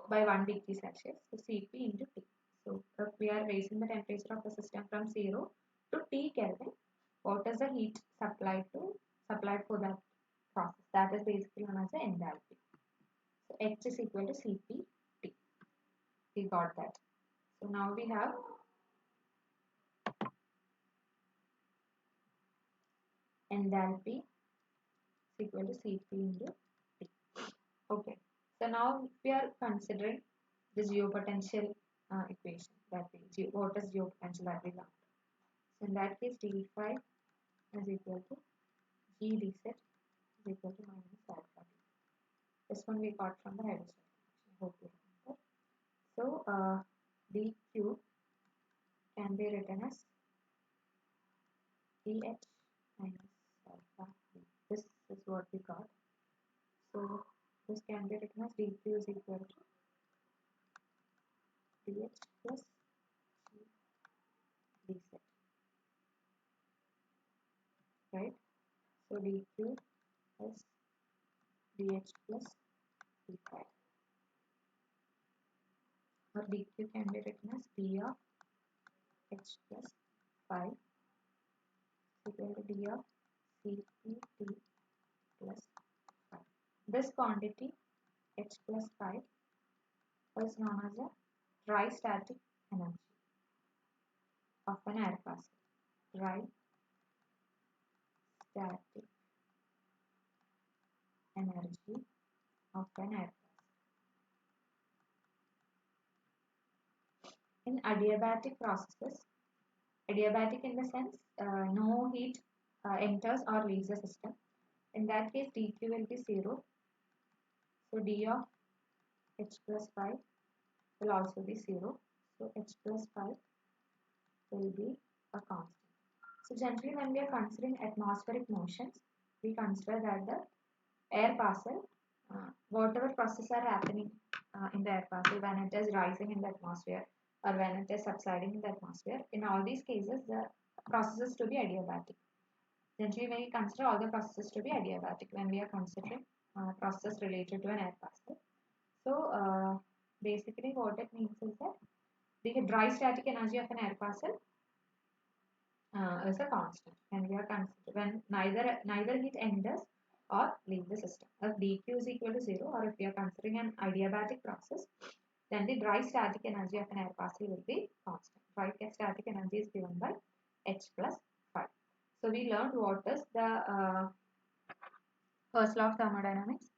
by 1 degree Celsius. So Cp into T. So if we are raising the temperature of the system from 0 to T Kelvin, what is the heat supplied for that process? That is basically known as the enthalpy. So H is equal to Cp T. We got that. So now we have enthalpy is equal to Cp into T. Okay. So now we are considering the geopotential equation that what is geopotential that we learned. So in that case, d phi is equal to g dz is equal to minus alpha d. This one we got from the hydrostatic equation. I hope you remember. So dq can be written as dh minus alpha d. This is what we got. So this can be written as dq is equal to dh plus g dz. Right? So dq is dh plus d phi, or dq can be written as d of h plus phi equal to d of cpt plus phi. This quantity h plus phi is known as the dry static energy of an air parcel. Dry static energy of an air parcel. In adiabatic processes, adiabatic in the sense no heat enters or leaves the system. In that case, dq will be 0. So d of h plus phi will also be 0. So h plus phi will be a constant. So generally when we are considering atmospheric motions, we consider that the air parcel, whatever processes are happening in the air parcel when it is rising in the atmosphere or when it is subsiding in the atmosphere, in all these cases the processes to be adiabatic. Generally when we consider all the processes to be adiabatic when we are considering processes related to an air parcel. So basically what it means is that the dry static energy of an air parcel is a constant when we are when neither heat enters or leaves the system. If dq is equal to 0, or if we are considering an adiabatic process, then the dry static energy of an air parcel will be constant. Dry static energy is given by h plus phi. So we learned what is the first law of thermodynamics.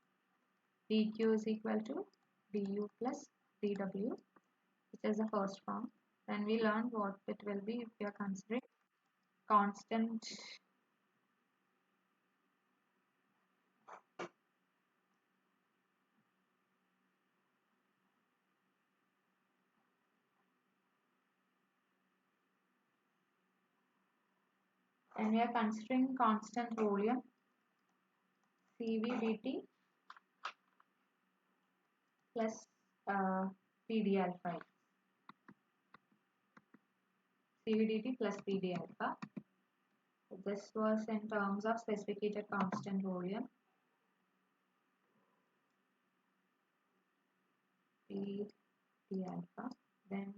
dq is equal to du plus dw, which is the first form. Then we learned what it will be if we are considering constant and we are considering constant volume Cv dt plus Pd alpha. Cv dt plus Pd alpha. So this was in terms of specific heat at constant volume. Pd alpha. Then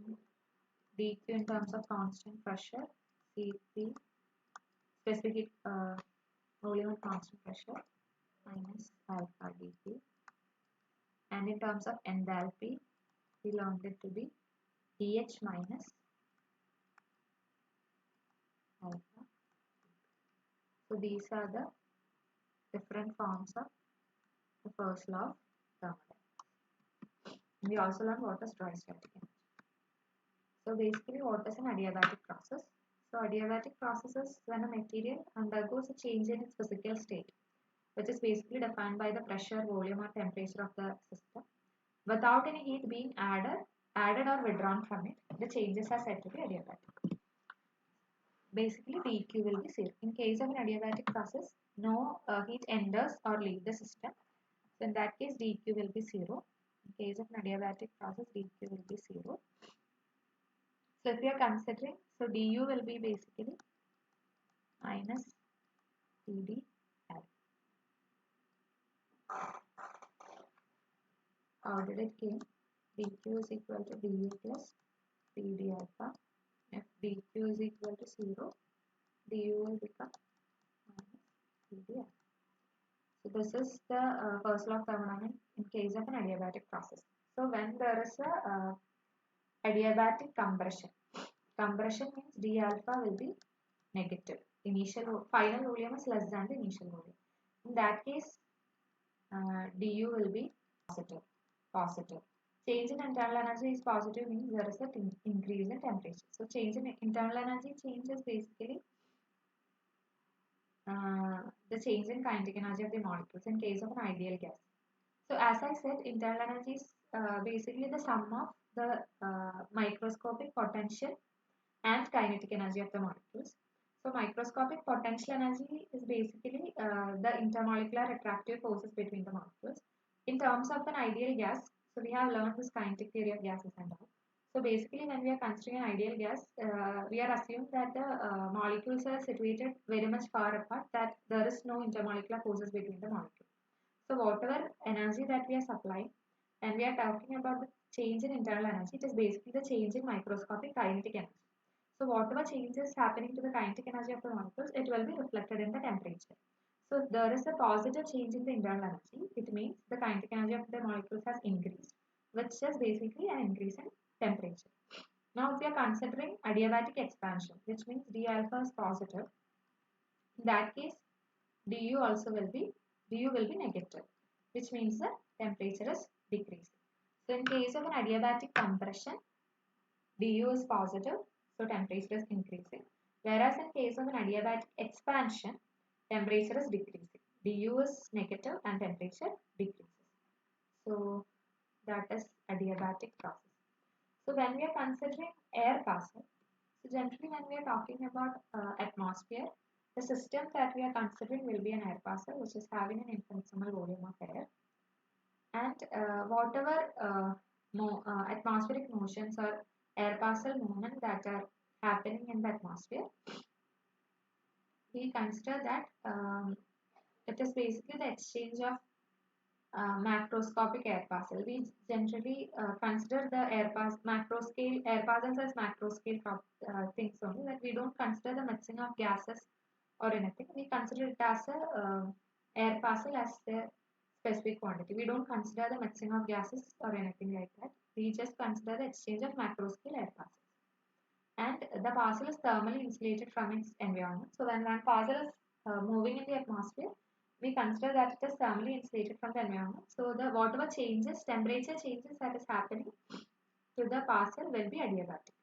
dq in terms of constant pressure. Cp specific heat volume at constant pressure minus alpha dq. And in terms of enthalpy, we learned it to be dh minus alpha. So these are the different forms of the first law of thermodynamics. We also learned what is dry static energy. So basically what is an adiabatic process? So adiabatic process is when a material undergoes a change in its physical state, which is basically defined by the pressure, volume or temperature of the system, without any heat being added or withdrawn from it. The changes are said to be adiabatic. Basically dq will be 0. In case of an adiabatic process, no heat enters or leaves the system. So in that case dq will be 0. In case of an adiabatic process, dq will be 0. So if we are considering, so du will be basically minus TdL. How did it came? dq is equal to du plus Td alpha. If dq is equal to 0, du will become minus Td alpha. So this is the first law of thermodynamics in case of an adiabatic process. So when there is a adiabatic compression, compression means d alpha will be negative. Final volume is less than the initial volume. In that case, du will be positive. Positive. Change in internal energy is positive means there is an increase in temperature. So change in internal energy changes basically the change in kinetic energy of the molecules in case of an ideal gas. So as I said, internal energy is basically the sum of the microscopic potential and kinetic energy of the molecules. So microscopic potential energy is basically the intermolecular attractive forces between the molecules. In terms of an ideal gas, so we have learned this kinetic theory of gases and all. So basically when we are considering an ideal gas, we are assuming that the molecules are situated very much far apart, that there is no intermolecular forces between the molecules. So whatever energy that we are supplying, and we are talking about the change in internal energy, it is basically the change in microscopic kinetic energy. So whatever change is happening to the kinetic energy of the molecules, it will be reflected in the temperature. So if there is a positive change in the internal energy, it means the kinetic energy of the molecules has increased, which is basically an increase in temperature. Now if we are considering adiabatic expansion, which means d alpha is positive, in that case du also will be negative, which means the temperature is decreasing. So in case of an adiabatic compression, du is positive, so temperature is increasing. Whereas in case of an adiabatic expansion, temperature is decreasing. du is negative and temperature decreases. So that is adiabatic process. So when we are considering air parcel, so generally when we are talking about atmosphere, the system that we are considering will be an air parcel which is having an infinitesimal volume of air, and whatever atmospheric motions or air parcel movement that are happening in the atmosphere, we consider that it is basically the exchange of macroscopic air parcel. We generally consider the macro scale air parcels as macro scale things only. That we don't consider the mixing of gases or anything. We consider it as a air parcel as the specific quantity. We don't consider the mixing of gases or anything like that. We just consider the exchange of macro scale air parcels. And the parcel is thermally insulated from its environment. So when one parcel is moving in the atmosphere, we consider that it is thermally insulated from the environment. So the whatever changes, temperature changes that is happening to the parcel will be adiabatic.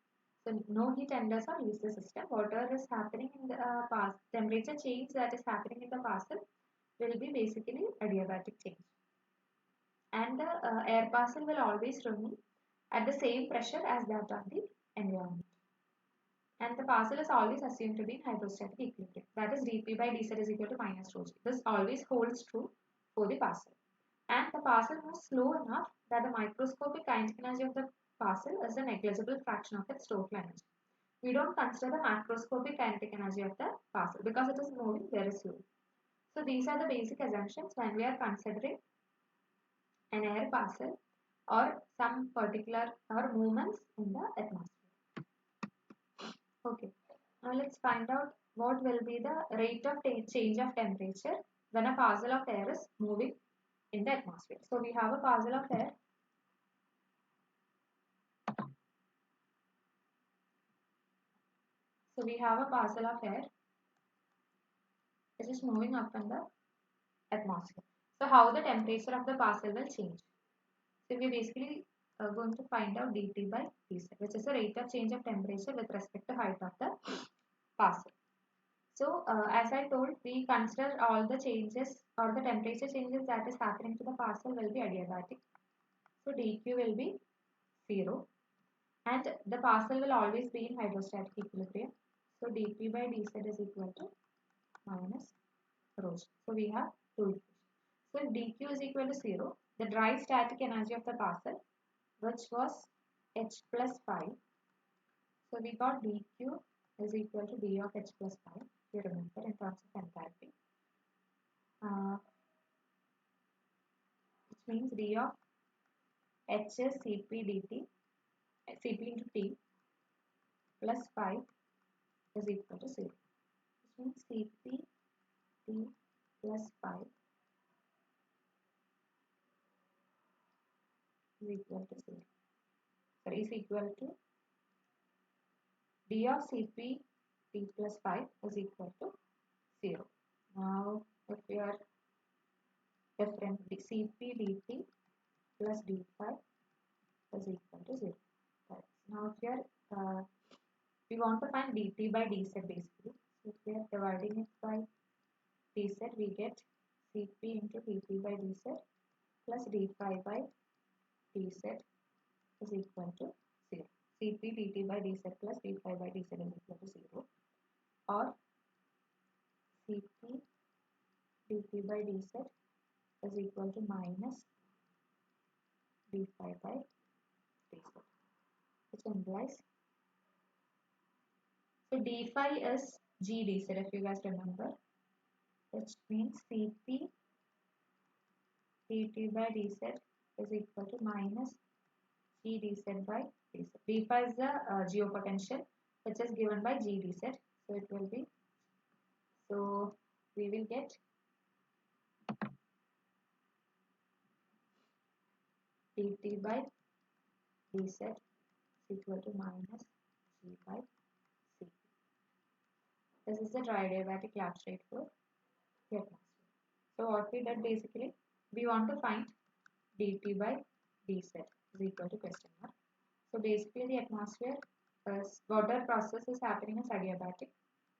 So no heat enters or leaves the system. Whatever is happening in the temperature change that is happening in the parcel will be basically adiabatic change. And the air parcel will always remain at the same pressure as that of the environment. And the parcel is always assumed to be in hydrostatic equilibrium. That is dp by dz is equal to minus rho g. This always holds true for the parcel. And the parcel moves slow enough that the microscopic kinetic energy of the parcel is a negligible fraction of its total energy. We don't consider the macroscopic kinetic energy of the parcel because it is moving very slowly. So these are the basic assumptions when we are considering an air parcel or some particular or movements in the atmosphere. Okay, now let's find out what will be the rate of change of temperature when a parcel of air is moving in the atmosphere. So we have a parcel of air. So we have a parcel of air which is moving up in the atmosphere. So how the temperature of the parcel will change? So we basically are going to find out dT by dz, which is the rate of change of temperature with respect to height of the parcel. So as I told, we consider all the changes or the temperature changes that is happening to the parcel will be adiabatic. So dq will be 0 and the parcel will always be in hydrostatic equilibrium. So dp by dz is equal to minus rho. So we have two equations. So if dq is equal to 0, the dry static energy of the parcel, which was h plus 5. So we got dq is equal to d of h plus 5, if you remember, in terms of enthalpy, which means d of h is cp dt, cp into t plus 5 is equal to 0. Which means cp t plus 5 is equal to 0. Sorry, is equal to d of cp t plus 5 is equal to 0. Now, if we are different, cp dt plus d5 is equal to 0. Right. Now, if we are we want to find dt by dz basically. So if we are dividing it by dz, we get cp into dt by dz plus d5 by dz is equal to 0. cp dt by dz plus d5 by dz is equal to 0, or cp dt by dz is equal to minus d5 by dz, which implies, so d5 is g dz, if you guys remember, which means cp dt by dz is equal to minus g dz by dz. d5 is the geopotential which is given by g dz, so it will be, so we will get dt by dz is equal to minus g by cp. This is the dry adiabatic Lap rate for the atmosphere. So what we did basically, we want to find dt by dz is equal to question mark. So basically the atmosphere water process is happening as adiabatic.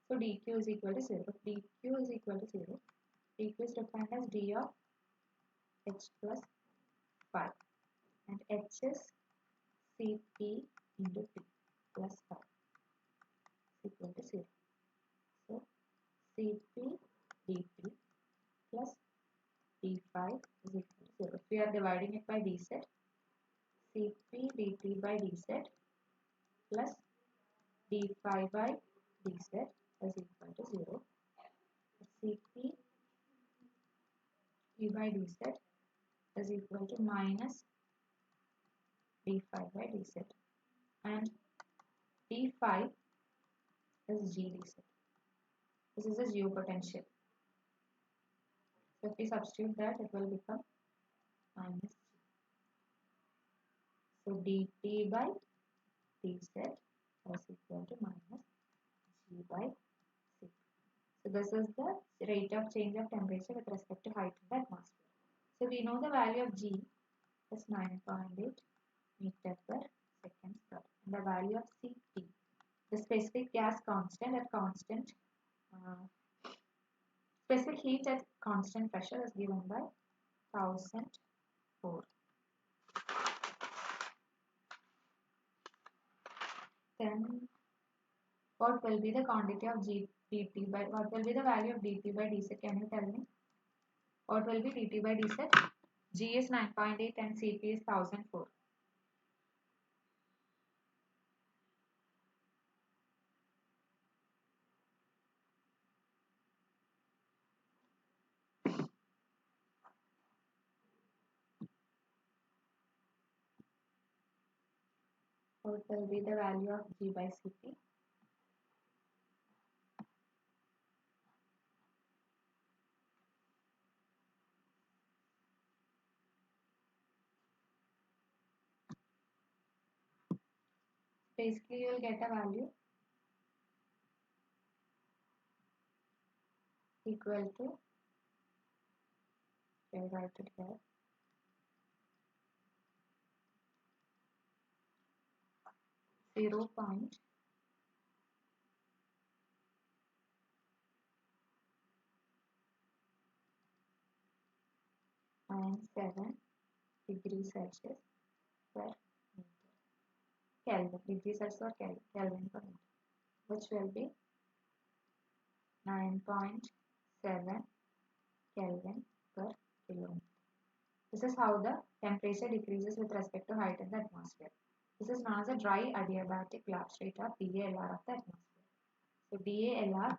So dq is equal to 0. dq is equal to 0. dq is defined as d of h plus 5, and h is cp into t plus 5 is equal to 0. So cp dt plus d5 is equal to 0. If we are dividing it by dz, cp dt by dz plus d5 by dz is equal to 0. cp d by dz is equal to minus d5 by dz, and d5 is g dz. This is a geopotential. So if we substitute that, it will become minus g. So dt by dz is equal to minus g by c. So this is the rate of change of temperature with respect to height in the atmosphere. So we know the value of g is 9.8 meter per second square, and the value of cp, the specific gas constant at constant specific heat at constant pressure, is given by 1004. Then what will be the quantity of dt by, what will be the value of dt by dz? Can you tell me? What will be dt by dz? G is 9.8 and cp is 1004. What will be the value of G by Cp? Basically, you will get a value equal to, I'll write it here, 0.97 degrees Celsius per meter. Kelvin, degrees Celsius or Kelvin per meter, which will be 9.7 Kelvin per kilometer. This is how the temperature decreases with respect to height in the atmosphere. This is known as a dry adiabatic lapse rate of DALR of the atmosphere. So DALR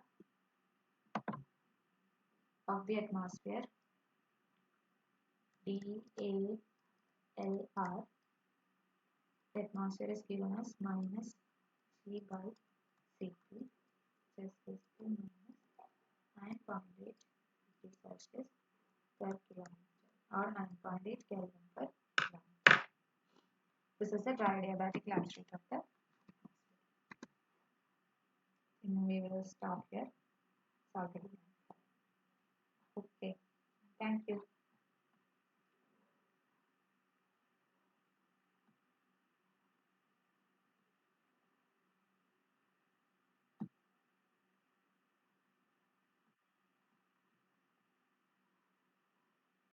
of the atmosphere, DALR, the atmosphere is given as minus G by Cp, which is basically minus 9.8 degrees Celsius per kilometer or 9.8 Kelvin per kilometer. This is the dry adiabatic lapse rate of the atmosphere. And we will stop here. It's already